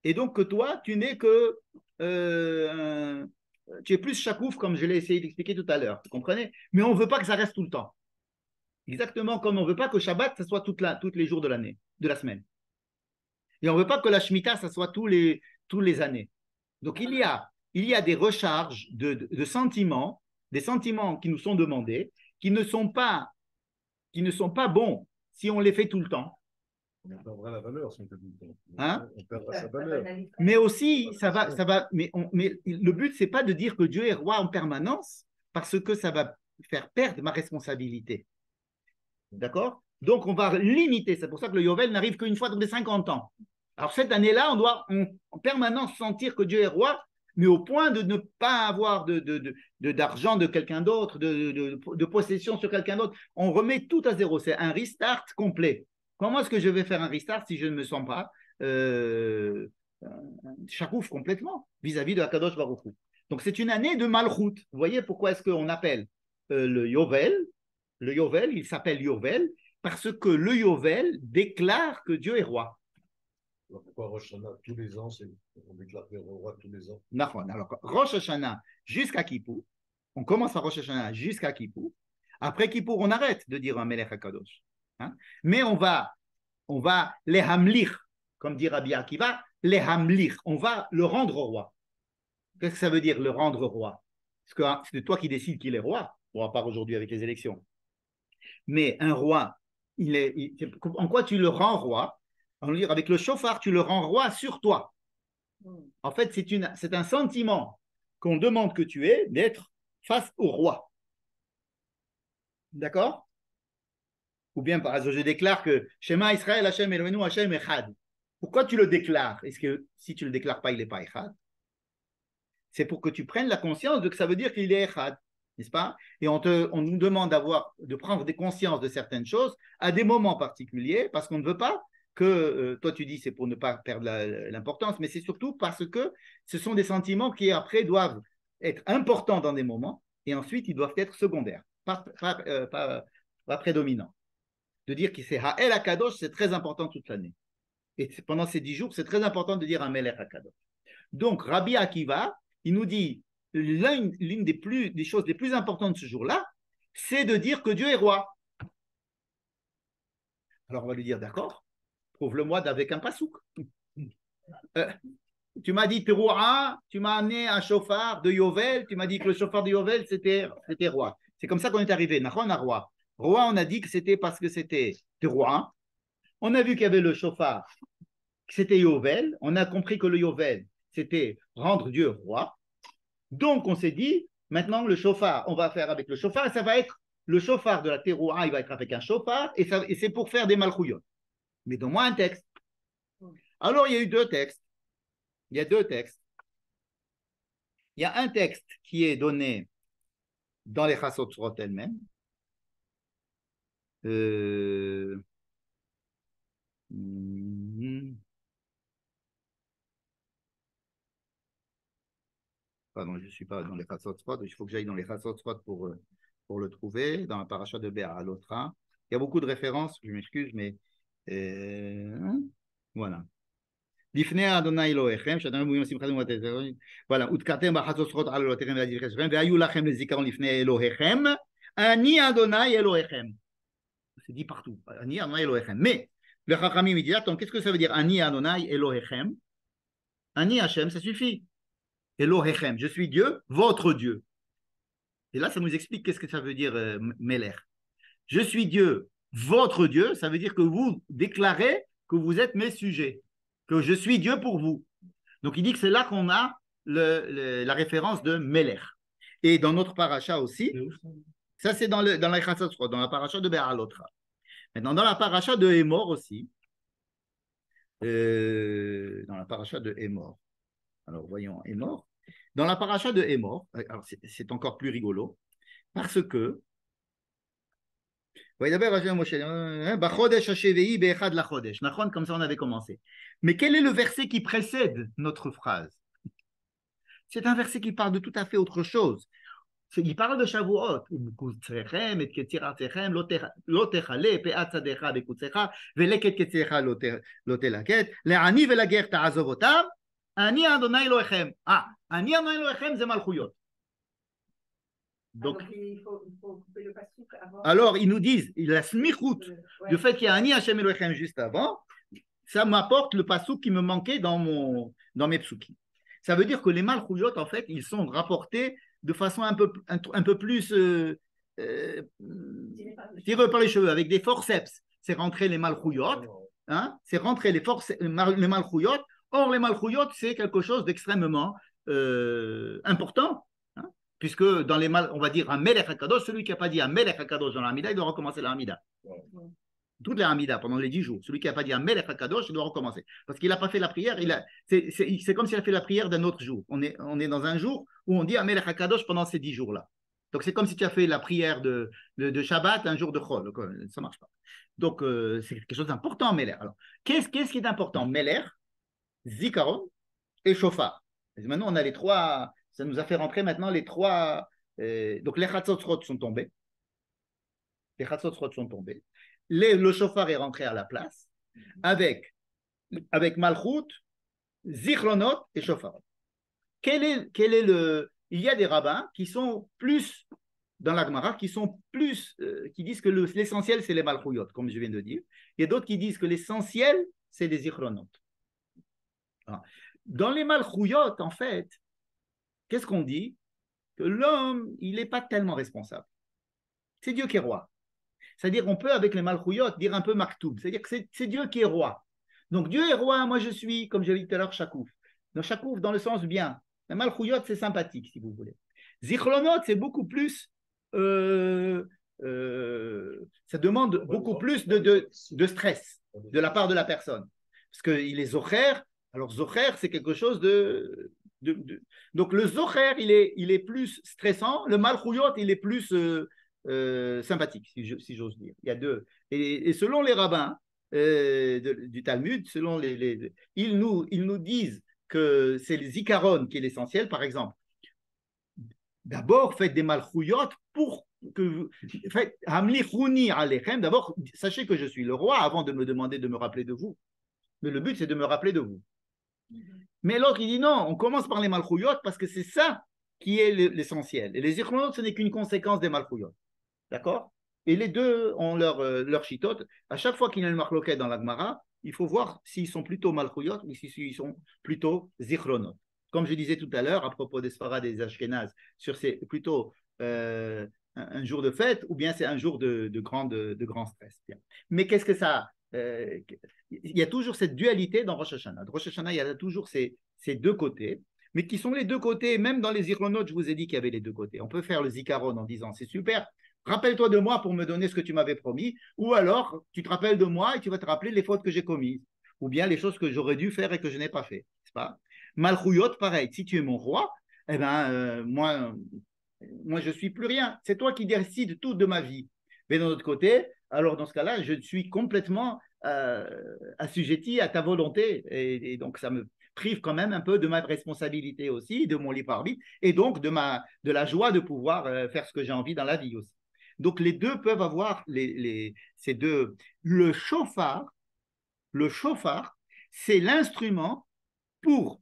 et donc que toi, tu n'es que tu es plus chakouf, comme je l'ai essayé d'expliquer tout à l'heure, vous comprenez? Mais on ne veut pas que ça reste tout le temps. Exactement comme on ne veut pas que Shabbat, ça soit tous les jours de l'année, de la semaine. Et on ne veut pas que la Shemitah, ça soit tous les années. Donc il y a des recharges de sentiments, des sentiments qui nous sont demandés, qui ne sont pas bons si on les fait tout le temps. On perdra la valeur si on fait tout le temps. Hein? On perdra sa valeur. Mais aussi, ça va. Mais le but, c'est pas de dire que Dieu est roi en permanence, parce que ça va faire perdre ma responsabilité. D'accord? Donc, on va limiter. C'est pour ça que le Yovel n'arrive qu'une fois tous les 50 ans. Alors, cette année-là, on doit en permanence sentir que Dieu est roi, mais au point de ne pas avoir d'argent de quelqu'un d'autre, de possession sur quelqu'un d'autre. On remet tout à zéro. C'est un restart complet. Comment est-ce que je vais faire un restart si je ne me sens pas chakouf complètement vis-à-vis de Akadosh Baruch Hu? Donc, c'est une année de malchoute. Vous voyez pourquoi est-ce qu'on appelle le Yovel, il s'appelle Yovel, parce que le Yovel déclare que Dieu est roi. Alors pourquoi Rosh Hashanah, tous les ans, on déclare le roi tous les ans? Alors, Rosh Hashanah jusqu'à Kippour, on commence à Rosh Hashanah jusqu'à Kippour. Après Kippour, on arrête de dire un Melech HaKadosh. Hein? Mais on va les hamlir, comme dit Rabbi Akiva, les hamlir, on va le rendre roi. Qu'est-ce que ça veut dire, le rendre roi? Parce que c'est toi qui décides qu'il est roi. On va pas aujourd'hui avec les élections. Mais un roi, en quoi tu le rends roi? On va dire, avec le chauffard, tu le rends roi sur toi. En fait, c'est un sentiment qu'on demande que tu aies d'être face au roi. D'accord? Ou bien, par exemple, je déclare que Shema Israël, Hashem Eloheinu, Hashem Echad. Pourquoi tu le déclares? Est-ce que si tu ne le déclares pas, il n'est pas Echad? C'est pour que tu prennes la conscience de que ça veut dire qu'il est Echad, n'est-ce pas? Et on nous demande de prendre des consciences de certaines choses à des moments particuliers, parce qu'on ne veut pas que, toi tu dis c'est pour ne pas perdre l'importance, mais c'est surtout parce que ce sont des sentiments qui après doivent être importants dans des moments, et ensuite ils doivent être secondaires, pas prédominants. De dire que c'est Ha'el HaKadosh, c'est très important toute l'année. Et pendant ces 10 jours, c'est très important de dire un Melech HaKadosh. Donc, Rabbi Akiva, il nous dit, l'une des choses les plus importantes ce jour-là, c'est de dire que Dieu est roi. Alors, on va lui dire, d'accord, prouve-le-moi avec un pasouk. Tu m'as dit Terouah, tu m'as amené un chauffard de Yovel, tu m'as dit que le chauffard de Yovel, c'était roi. C'est comme ça qu'on est arrivé, Nachon à roi. Roi, on a dit que c'était parce que c'était Terouah. On a vu qu'il y avait le chauffard, que c'était Yovel. On a compris que le Yovel, c'était rendre Dieu roi. Donc, on s'est dit, maintenant, le chauffard, on va faire avec le chauffard, et ça va être le chauffard de la Terouah, il va être avec un chauffard, et c'est pour faire des malchouyot. Mais donne-moi un texte. Alors, il y a eu deux textes. Il y a deux textes. Il y a un texte qui est donné dans les Chasotzrot elles-mêmes. Pardon, je ne suis pas dans les Chasotzrot. Il faut que j'aille dans les Chasotzrot pour le trouver, dans la paracha de Béa-Alotra. Il y a beaucoup de références, je m'excuse, mais voilà. לפני אדוני אלוהיכם, שאתם מבויים שמחתם ובתזכרון, voilà, ותקעתם בחצוצרות על אלוהיכם ועל זכריכם, והיו לכם לזיכרון לפני אלוהיכם, אני אדוני אלוהיכם. C'est dit partout, אני אדוני אלוהיכם. Mais, le Chachamim, il dit, attends, qu'est-ce que ça veut dire, אני אדוני אלוהיכם? אני Hachem, ça suffit. Elohechem, je suis Dieu, votre Dieu. Et là, ça nous explique qu'est-ce que ça veut dire Melech. Je suis Dieu, votre Dieu, ça veut dire que vous déclarez que vous êtes mes sujets, que je suis Dieu pour vous. Donc, il dit que c'est là qu'on a la référence de Melech. Et dans notre paracha aussi, ça c'est dans la Chasatzrot, dans la paracha de Béa-Alotra. Maintenant, dans la paracha de Hémor aussi, dans la paracha de Hémor, alors voyons Hémor, dans la paracha de Hémor, alors c'est encore plus rigolo, parce que comme ça on avait commencé. Mais quel est le verset qui précède notre phrase? C'est un verset qui parle de tout à fait autre chose. Il parle de Shavuot. Ani Adonai Elohechem. Ah, Ani Adonai Elohechem, c'est Malchuyot. Donc, il faut couper le pasuk avant. Alors, ils nous disent, la smichut, le fait qu'il y a Ani Hashem Elohechem juste avant, ça m'apporte le pasuk qui me manquait dans mes psukim. Ça veut dire que les Malchuyot, en fait, ils sont rapportés de façon un peu plus tirés par les cheveux, avec des forceps. C'est rentrer les Malchuyot, hein, c'est rentrer les Malchuyot. Or, les Malchuyot, c'est quelque chose d'extrêmement important. Hein. puisque dans les on va dire un Melech HaKadosh, celui qui n'a pas dit un Melech HaKadosh dans l'Amida, il doit recommencer l'Amida. Toute l'Amida pendant les 10 jours. Celui qui n'a pas dit un Melech HaKadosh, il doit recommencer. Parce qu'il n'a pas fait la prière, c'est comme s'il a fait la prière d'un autre jour. On est dans un jour où on dit un Melech HaKadosh pendant ces 10 jours-là. Donc c'est comme si tu as fait la prière de Shabbat un jour de Chol. Donc, ça ne marche pas. Donc c'est quelque chose d'important, Melech. Alors, qu'est-ce qui est important? Melech, Zikaron et Shofar. Et maintenant, on a les trois. Ça nous a fait rentrer maintenant les trois. Donc les Chatzotzrot sont tombés. Les Chatzotzrot sont tombés. Le Shofar est rentré à la place avec Malchut, Zichronot et Shofar. Quel est le. Il y a des rabbins qui sont plus, dans la Gemara, qui disent que l'essentiel, c'est les Malchuyot, comme je viens de dire. Il y a d'autres qui disent que l'essentiel, c'est les Zichronot. Dans les Malchuyot, en fait, qu'est-ce qu'on dit? Que l'homme, il n'est pas tellement responsable. C'est Dieu qui est roi. C'est-à-dire qu'on peut, avec les Malchuyot, dire un peu Maktoub. C'est-à-dire que c'est Dieu qui est roi. Donc Dieu est roi, moi je suis, comme j'ai dit tout à l'heure, Chakouf. Donc Chakouf dans le sens bien. Les Malchuyot, c'est sympathique, si vous voulez. Zichronot, c'est beaucoup plus... ça demande beaucoup plus de stress de la part de la personne. Parce qu'il est Zocher. Alors Zocher, c'est quelque chose donc le Zocher, il est plus stressant. Le Malchuyot, il est plus... sympathique, si j'ose dire. Il y a deux. Et selon les rabbins du Talmud, selon ils nous disent que c'est le zikaron qui est l'essentiel. Par exemple, d'abord, faites des malchouyot pour que faites hamlichouni alechem. D'abord, sachez que je suis le roi avant de me demander de me rappeler de vous. Mais le but, c'est de me rappeler de vous. Mais l'autre, il dit non, on commence par les malchouyot parce que c'est ça qui est l'essentiel. Et les zichronot, ce n'est qu'une conséquence des malchouyot. D'accord? Et les deux ont leur chitote. À chaque fois qu'il y a une marloquette dans la Gemara, il faut voir s'ils sont plutôt malchouyot ou s'ils sont plutôt zichronot. Comme je disais tout à l'heure à propos des Sfarad et des Ashkenaz, c'est plutôt un jour de fête ou bien c'est un jour de grand stress. Bien. Mais qu'est-ce que ça... il y a toujours cette dualité dans Rosh Hashanah. Dans Rosh Hashanah, il y a toujours ces deux côtés, mais qui sont les deux côtés. Même dans les zichronot, je vous ai dit qu'il y avait les deux côtés. On peut faire le zikaron en disant c'est super, rappelle-toi de moi pour me donner ce que tu m'avais promis, ou alors tu te rappelles de moi et tu vas te rappeler les fautes que j'ai commises, ou bien les choses que j'aurais dû faire et que je n'ai pas fait, n'est-ce pas? Malchouyot, pareil, si tu es mon roi, eh ben, moi je suis plus rien, c'est toi qui décides tout de ma vie. Mais d'un autre côté, alors dans ce cas-là, je suis complètement assujetti à ta volonté, et donc ça me prive quand même un peu de ma responsabilité aussi, de mon libre arbitre, et donc de la joie de pouvoir faire ce que j'ai envie dans la vie aussi. Donc les deux peuvent avoir ces deux. Le chauffard, c'est l'instrument pour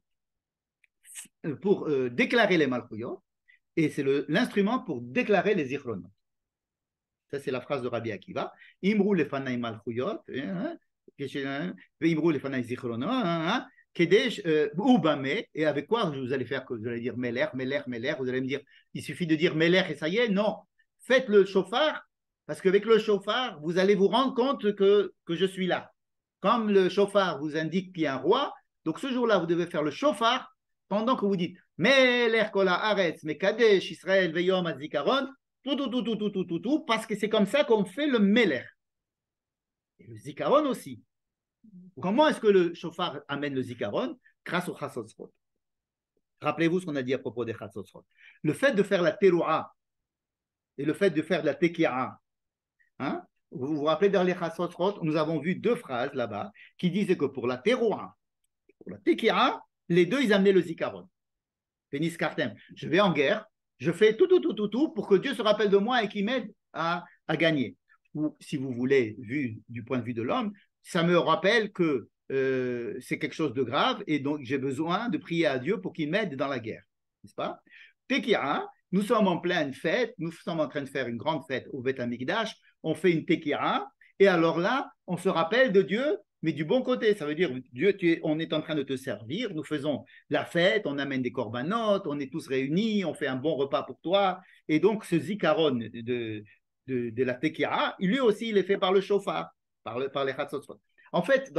déclarer les malchouyot et c'est l'instrument pour déclarer les zichronot. Ça, c'est la phrase de Rabbi Akiva. Imrou lefanai malchouyot, imrou lefanai zichronot, Kedesh Ubame, et avec quoi vous allez faire que vous allez dire Meler, vous allez me dire, il suffit de dire Meler et ça y est, non. Faites le chauffard, parce qu'avec le chauffard, vous allez vous rendre compte que je suis là. Comme le chauffard vous indique qu'il y a un roi, donc ce jour-là, vous devez faire le chauffard pendant que vous dites Meler kola aretz, Mekadesh Israël veyom azikaron, tout, parce que c'est comme ça qu'on fait le Meler. Et le zikaron aussi. Comment est-ce que le chauffard amène le zikaron? Grâce au chatzot. Rappelez-vous ce qu'on a dit à propos des chatzot. Le fait de faire la teruah et le fait de faire de la tekiah, hein? Vous vous rappelez dans les chatzot, nous avons vu deux phrases là-bas qui disaient que pour la teruah, pour la tekiah, les deux ils amenaient le zikaron. Pénis kartem. Je vais en guerre, je fais tout pour que Dieu se rappelle de moi et qu'il m'aide à gagner. Ou si vous voulez, vu du point de vue de l'homme, ça me rappelle que c'est quelque chose de grave et donc j'ai besoin de prier à Dieu pour qu'il m'aide dans la guerre, n'est-ce pas? Tekiah, nous sommes en pleine fête, nous sommes en train de faire une grande fête au Beth Amikdash, on fait une tekiah et alors là, on se rappelle de Dieu, mais du bon côté, ça veut dire Dieu, on est en train de te servir, nous faisons la fête, on amène des korbanot, on est tous réunis, on fait un bon repas pour toi et donc ce zikaron de la tekiah, lui aussi il est fait par le chauffard. Par les Chatzotzrot. En fait,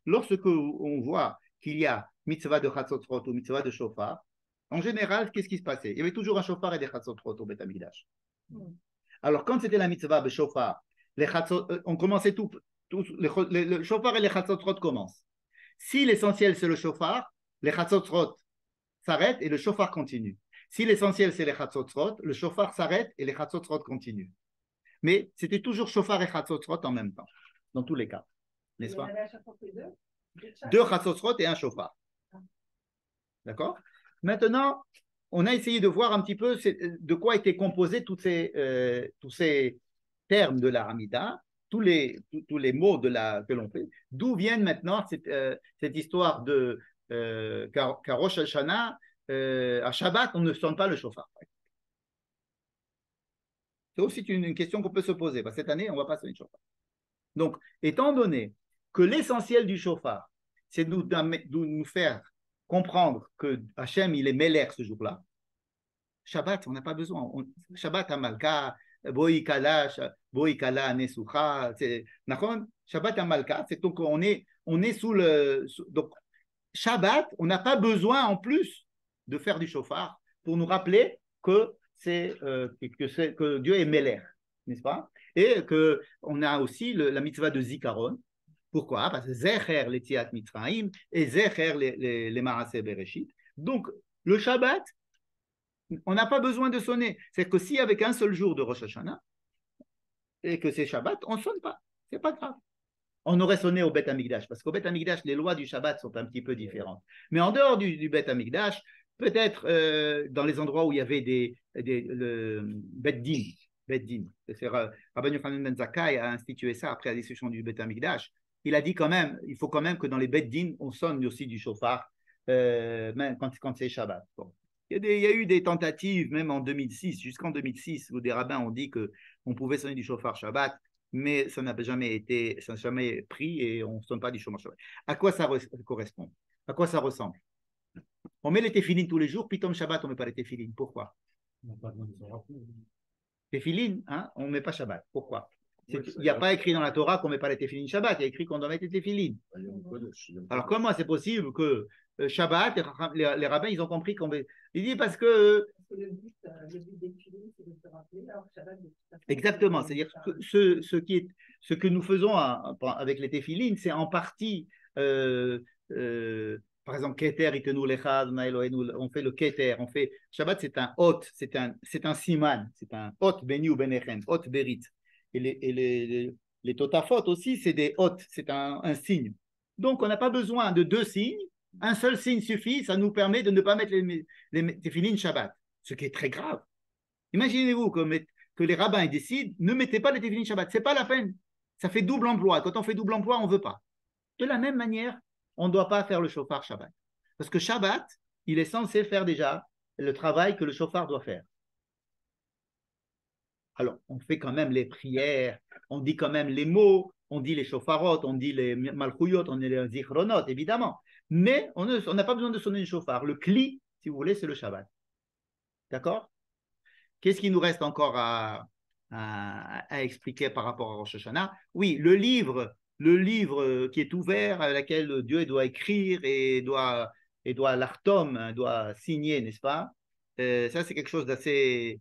lorsque on voit qu'il y a mitzvah de Chatzotzrot ou mitzvah de chauffard, En général, qu'est-ce qui se passait? Il y avait toujours un chauffard et des chatzotrot au Beth Amikdash. Mm. Alors, quand c'était la mitzvah de chauffard, on commençait le chauffard et les chatzotrot commencent. Si l'essentiel c'est le chauffard, les chatzotrot s'arrêtent et le chauffard continue. Si l'essentiel c'est les chatzotrot, le chauffard s'arrête et les chatzotrot continuent. Mais c'était toujours chauffard et chatzotrot en même temps, dans tous les cas, n'est-ce pas? Il y en avait à chaque fois que deux. Deux chatzotrot et un chauffard. D'accord? Maintenant, on a essayé de voir un petit peu de quoi étaient composés tous ces termes de la Hamida, tous les mots que l'on fait. D'où viennent maintenant cette histoire qu'à Rosh Hashanah, à Shabbat, on ne sonne pas le chauffard. C'est aussi une question qu'on peut se poser. Cette année, on ne va pas sonner le chauffard. Donc, étant donné que l'essentiel du chauffard, c'est de nous faire comprendre que Hachem, il est Meler ce jour-là. Shabbat, on n'a pas besoin. Shabbat, Amalka, Boi Kala, Nesucha. Shabbat, Amalka, c'est donc on est sous le. Donc, Shabbat, on n'a pas besoin en plus de faire du chauffard pour nous rappeler que Dieu est Meler, n'est-ce pas? Et qu'on a aussi la mitzvah de Zikaron. Pourquoi? Parce que Zecher les Tiat Mitzrayim et Zecher les Maaseh Bereshit. Donc, le Shabbat, on n'a pas besoin de sonner. C'est que si avec un seul jour de Rosh Hashanah et que c'est Shabbat, on ne sonne pas. C'est pas grave. On aurait sonné au Beth Amikdash, parce qu'au Beth Amikdash, les lois du Shabbat sont un petit peu différentes. Mais en dehors du Beth Amikdash, peut-être dans les endroits où il y avait le Bet Din. Rabbi Yochanan ben Zakkai a institué ça après la destruction du Beth Amikdash. Il a dit quand même, il faut quand même que dans les Bet Din, on sonne aussi du chauffard, même quand c'est Shabbat. Bon. Il y a eu des tentatives, même en 2006, jusqu'en 2006, où des rabbins ont dit qu'on pouvait sonner du chauffard Shabbat, mais ça n'a jamais pris et on ne sonne pas du chauffard Shabbat. À quoi ça correspond? À quoi ça ressemble? On met les téphilines tous les jours, puis comme Shabbat, on ne met pas les téphilines. Pourquoi? Téphilines, hein, on ne met pas Shabbat. Pourquoi? Il n'y a pas écrit dans la Torah qu'on ne met pas les téphilines Shabbat, il y a écrit qu'on doit mettre les téphilines. Alors comment c'est possible que Shabbat, les rabbins, ils ont compris qu'on met... Il dit parce que... Le but des téphilines, c'est de se rappeler, alors Shabbat, de toute façon, Exactement, c'est-à-dire que ce que nous faisons avec les téphilines, c'est en partie... par exemple, Keter, Itenu Lecha, on fait le Keter, Shabbat, c'est un hôte, c'est un siman, c'est un hôte Beni ou Benechem, hôte Berit. Et les Totafot aussi, c'est des hôtes, c'est un signe. Donc, on n'a pas besoin de deux signes, un seul signe suffit, ça nous permet de ne pas mettre les téphilines Shabbat, ce qui est très grave. Imaginez-vous que les rabbins décident, ne mettez pas les téphilines Shabbat, c'est pas la peine, ça fait double emploi, quand on fait double emploi, on ne veut pas. De la même manière, on ne doit pas faire le chauffard Shabbat. Parce que Shabbat, il est censé faire déjà le travail que le chauffard doit faire. Alors, on fait quand même les prières, on dit quand même les mots, on dit les chauffarot, on dit les malchouyot, on dit les zichronot, évidemment. Mais on n'a pas besoin de sonner le chauffard. Le cli, si vous voulez, c'est le Shabbat. D'accord? Qu'est-ce qu'il nous reste encore à expliquer par rapport à Rosh Hashanah? Oui, le livre qui est ouvert, à laquelle Dieu doit écrire et doit l'artom, doit signer, n'est-ce pas? Ça, c'est quelque chose d'assez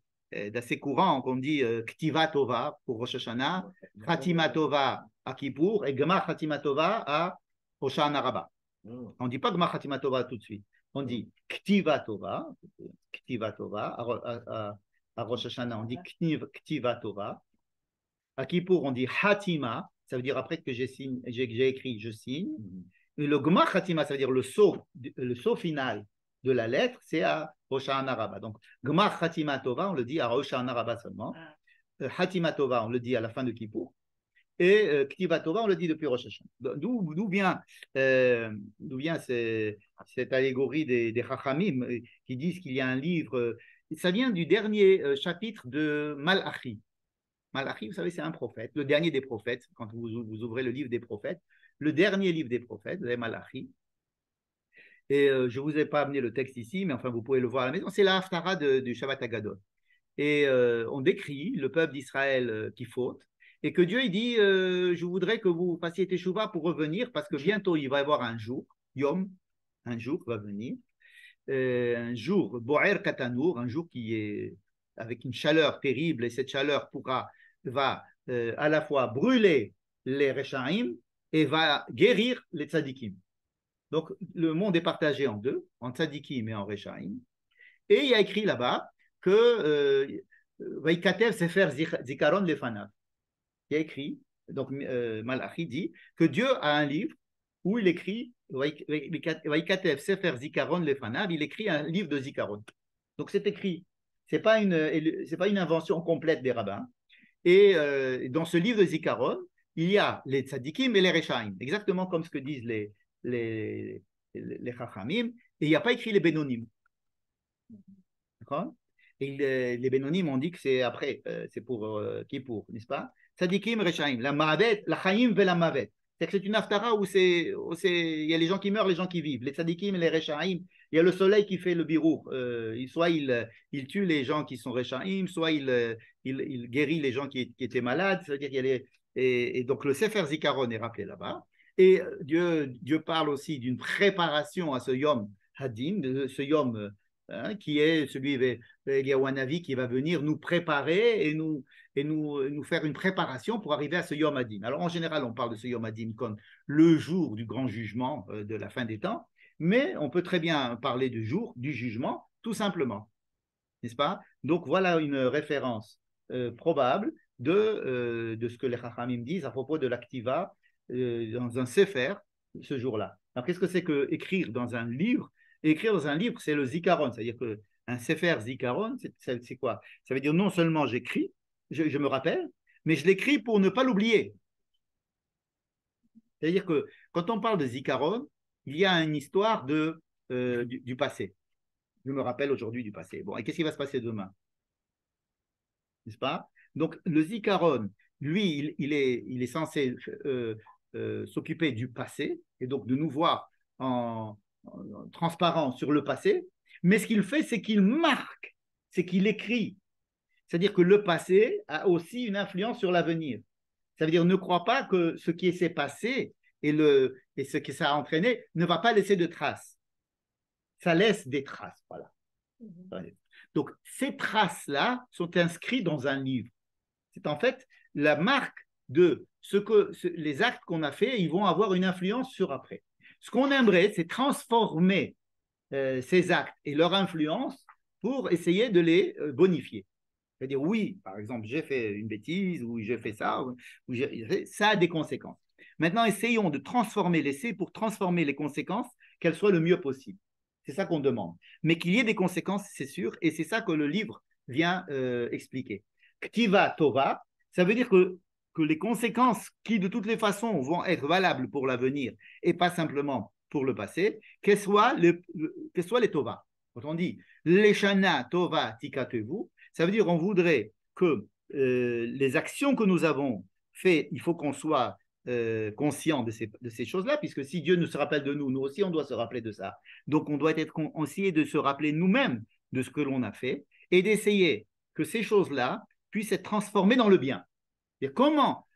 courant, qu'on dit Ktiva Tova pour Rosh Hashanah, Khatima Tova à Kippour et Gmar Khatima Tova à Hoshana Rabbah. On ne dit pas Gmar Khatima Tova tout de suite. On dit Ktiva Tova à Rosh Hashanah, on dit Ktiva Tova. À Kippour, on dit Hatima. Ça veut dire après que j'ai écrit, je signe. Et le Gmar Khatima, ça veut dire le saut final de la lettre, c'est à Hoshana Rabbah. Donc, Gmar Khatima Tova, on le dit à Hoshana Rabbah seulement. Hatima Tova, on le dit à la fin de Kippour. Et Ktiva Tova, on le dit depuis Rosh Hashanah. D'où vient cette allégorie des Chachamim qui disent qu'il y a un livre. Ça vient du dernier chapitre de Malachi. Malachi, vous savez, c'est un prophète, le dernier des prophètes. Quand vous ouvrez le livre des prophètes, le dernier livre des prophètes, vous avez Malachi. Et je ne vous ai pas amené le texte ici, mais enfin, vous pouvez le voir à la maison. C'est la Haftara du Shabbat Hagadol. Et on décrit le peuple d'Israël qui faute. Et que Dieu il dit, je voudrais que vous fassiez Teshuvah pour revenir, parce que bientôt il va y avoir un jour, Yom, un jour va venir. un jour, Bo'er Katanour, un jour qui est avec une chaleur terrible, et cette chaleur va à la fois brûler les Rechaim et va guérir les Tzadikim. Donc, le monde est partagé en deux, en Tzadikim et en Rechaim. Et il y a écrit là-bas que Vaikatev Sefer Zikaron Lefanav. Il y a écrit, donc Malachi dit que Dieu a un livre où il écrit Vaikatev Sefer Zikaron Lefanav, il écrit un livre de Zikaron. Donc c'est écrit, c'est pas une invention complète des rabbins. Et dans ce livre de Zikaron, il y a les tzadikim et les rechaim, exactement comme ce que disent les chachamim, et il n'y a pas écrit les bénonim. D'accord? Et les bénonim ont dit que c'est après, c'est pour Kippour, n'est-ce pas? Tzadikim, rechaim, la mavet, la chaim ve la mavet. C'est que c'est une haftara où il y a les gens qui meurent, les gens qui vivent. Les tzadikim et les rechaim, il y a le soleil qui fait le birour. Soit il tue les gens qui sont rechaim, soit il guérit les gens qui étaient malades. C'est-à-dire qu'il y a et donc le Sefer Zikaron est rappelé là-bas. Et Dieu parle aussi d'une préparation à ce Yom Hadin, de ce Yom qui est celui Eliawanavi qui va venir nous préparer et nous faire une préparation pour arriver à ce Yom Hadin. Alors en général, on parle de ce Yom Hadin comme le jour du grand jugement de la fin des temps, mais on peut très bien parler du jour du jugement, tout simplement. N'est-ce pas? Donc voilà une référence probable de ce que les Chachamim disent à propos de l'activa dans un sefer ce jour-là. Alors qu'est-ce que c'est que écrire dans un livre? Écrire dans un livre, c'est le zikaron, c'est-à-dire qu'un sefer zikaron, c'est quoi? Ça veut dire non seulement j'écris, je me rappelle, mais je l'écris pour ne pas l'oublier. C'est-à-dire que quand on parle de zikaron, il y a une histoire du passé. Je me rappelle aujourd'hui du passé. Bon, et qu'est-ce qui va se passer demain? N'est-ce pas? Donc, le zikaron, lui, il est censé s'occuper du passé et donc de nous voir en transparent sur le passé. Mais ce qu'il fait, c'est qu'il marque, c'est qu'il écrit. C'est-à-dire que le passé a aussi une influence sur l'avenir. Ça veut dire, ne crois pas que ce qui s'est passé et ce que ça a entraîné ne va pas laisser de traces. Ça laisse des traces, voilà. Donc, ces traces-là sont inscrites dans un livre. C'est en fait la marque de les actes qu'on a faits, ils vont avoir une influence sur après. Ce qu'on aimerait, c'est transformer ces actes et leur influence pour essayer de les bonifier. C'est-à-dire, oui, par exemple, j'ai fait une bêtise, ou j'ai fait ça, ça a des conséquences. Maintenant, essayons de transformer l'essai pour transformer les conséquences, qu'elles soient le mieux possible. C'est ça qu'on demande. Mais qu'il y ait des conséquences, c'est sûr, et c'est ça que le livre vient expliquer. Ktiva Tova, ça veut dire que les conséquences qui, de toutes les façons, vont être valables pour l'avenir et pas simplement pour le passé, qu'elles soient les Tova. Quand on dit Leshana Tova Tikatevu, ça veut dire qu'on voudrait que les actions que nous avons faites, il faut qu'on soit conscient de ces choses-là, puisque si Dieu nous se rappelle de nous, nous aussi on doit se rappeler de ça. Donc on doit essayer de se rappeler nous-mêmes de ce que l'on a fait et d'essayer que ces choses-là puissent être transformées dans le bien. Et comment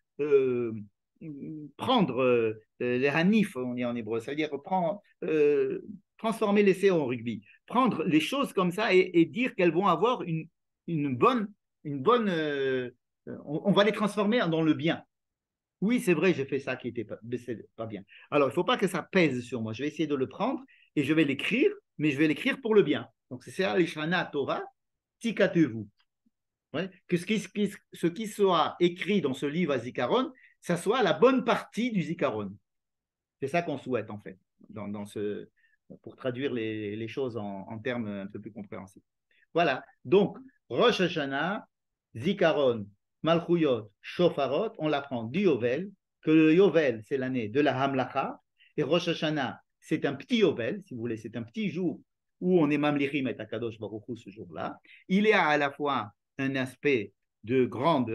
prendre les hanifs, on dit en hébreu, ça veut dire transformer l'essai en rugby, prendre les choses comme ça et dire qu'elles vont avoir une bonne on va les transformer dans le bien. Oui, c'est vrai, j'ai fait ça qui n'était pas bien. Alors, il ne faut pas que ça pèse sur moi. Je vais essayer de le prendre et je vais l'écrire, mais je vais l'écrire pour le bien. Donc, c'est ça, l'Ishana Torah, Tikatez-vous. Ouais, que ce qui soit écrit dans ce livre à Zikaron, ça soit la bonne partie du Zikaron. C'est ça qu'on souhaite, en fait, pour traduire les choses en termes un peu plus compréhensibles. Voilà. Donc, Rosh Hashanah, Zikaron, Malchuyot, Shofarot, on l'apprend du Yovel, que le Yovel, c'est l'année de la Hamlacha, et Rosh Hashanah, c'est un petit Yovel, si vous voulez, c'est un petit jour où on est Mamlichim et Akadosh Baruch Hu ce jour-là. Il y a à la fois un aspect de grand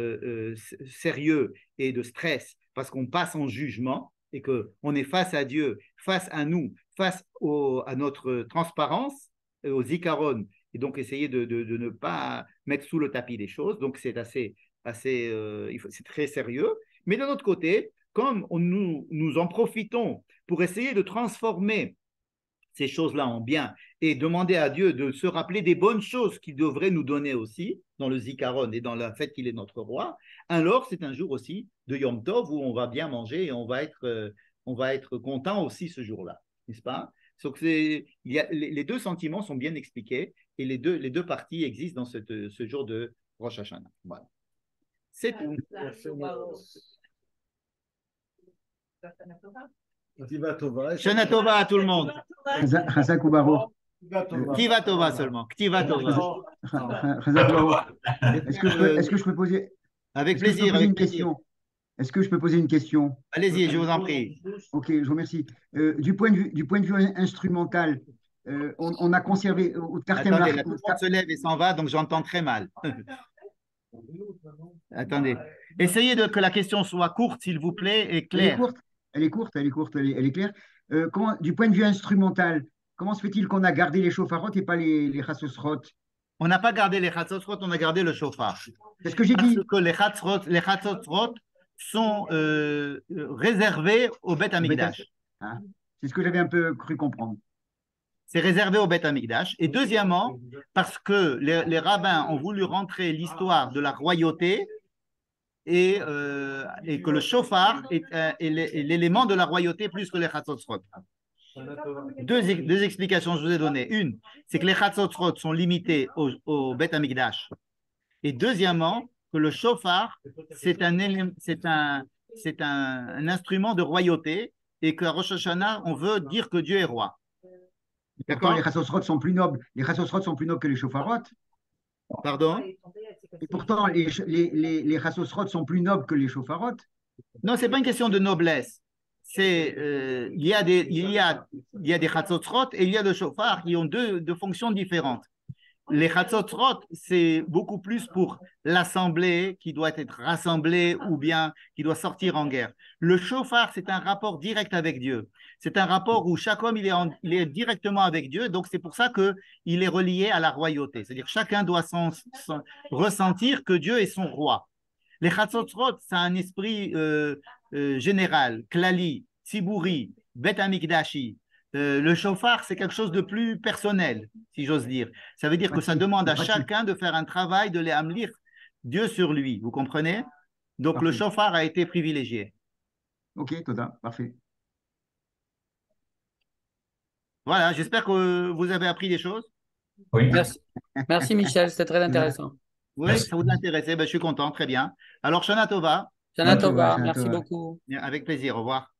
sérieux et de stress, parce qu'on passe en jugement, et qu'on est face à Dieu, face à nous, face à notre transparence, au Zikaron, et donc essayer de ne pas mettre sous le tapis les choses. Donc c'est c'est très sérieux. Mais d'un autre côté, comme nous en profitons pour essayer de transformer ces choses-là en bien et demander à Dieu de se rappeler des bonnes choses qu'il devrait nous donner aussi, dans le Zikaron et dans le fait qu'il est notre roi, alors c'est un jour aussi de Yom Tov où on va bien manger et on va être content aussi ce jour-là, n'est-ce pas? Donc les deux sentiments sont bien expliqués et les deux parties existent dans ce jour de Rosh Hashanah. Voilà. C'est tout. Ktiva Tova. Shana Tova à tout le monde. Chazak ou Baruch. Ktiva Tova seulement. Ktiva Tova. Chazak ou Baruch. Est-ce que je peux poser, Avec est-ce que je peux plaisir, poser avec une plaisir. question? Est-ce que je peux poser une question? Allez-y, je vous en prie. Ok, je vous remercie. Du point de vue instrumental, on a conservé au Kartem Attendez, là, tout le monde se lève et s'en va, donc j'entends très mal. Attendez. Essayez que la question soit courte, s'il vous plaît, et Elle est claire. courte, elle est courte, elle est claire. Du point de vue instrumental, comment se fait-il qu'on a gardé les chauffarotes et pas les chassosrot? On n'a pas gardé les chatzot, on a gardé le chauffard. C'est ce que j'ai Parce dit. que les chatzot sont réservés au Beth Amikdash. Hein, c'est ce que j'avais un peu cru comprendre. C'est réservé au Beth Amikdash. Et deuxièmement, parce que les rabbins ont voulu rentrer l'histoire de la royauté et que le chauffard est l'élément de la royauté plus que les chatzotzrot. Deux explications je vous ai données. Une, c'est que les chatzotzrot sont limités au Beth Amikdash. Et deuxièmement, que le chauffard, c'est un instrument de royauté et qu'à Rosh Hashanah, on veut dire que Dieu est roi. Pourtant, les chassosrot sont plus nobles. Les chassosrot sont plus nobles que les chauffarotes. Pardon? Et pourtant, les chassosrot sont plus nobles que les chauffarotes. Non, ce n'est pas une question de noblesse. Il y a des chatzotzrot et il y a des chauffards qui ont deux fonctions différentes. Les chatzotzrot, c'est beaucoup plus pour l'assemblée qui doit être rassemblée ou bien qui doit sortir en guerre. Le chauffard, c'est un rapport direct avec Dieu. C'est un rapport où chaque homme, il est directement avec Dieu. Donc, c'est pour ça qu'il est relié à la royauté. C'est-à-dire que chacun doit ressentir que Dieu est son roi. Les chatzotzrot, c'est un esprit général, klali, tzibouri, bet amikdashi. Le chauffard, c'est quelque chose de plus personnel, si j'ose dire. Ça veut dire que ça demande à chacun de faire un travail de les amener Dieu sur lui. Vous comprenez? Donc, Parfait. le chauffard a été privilégié. Ok, Toda, parfait. Voilà, j'espère que vous avez appris des choses. Oui. Merci Michel, c'était très intéressant. Oui, ça vous intéressait. Ben, je suis content, très bien. Alors, Shana Tova, Shana Shana Tova, Tova, Shana merci Tova. beaucoup. avec plaisir. Au revoir.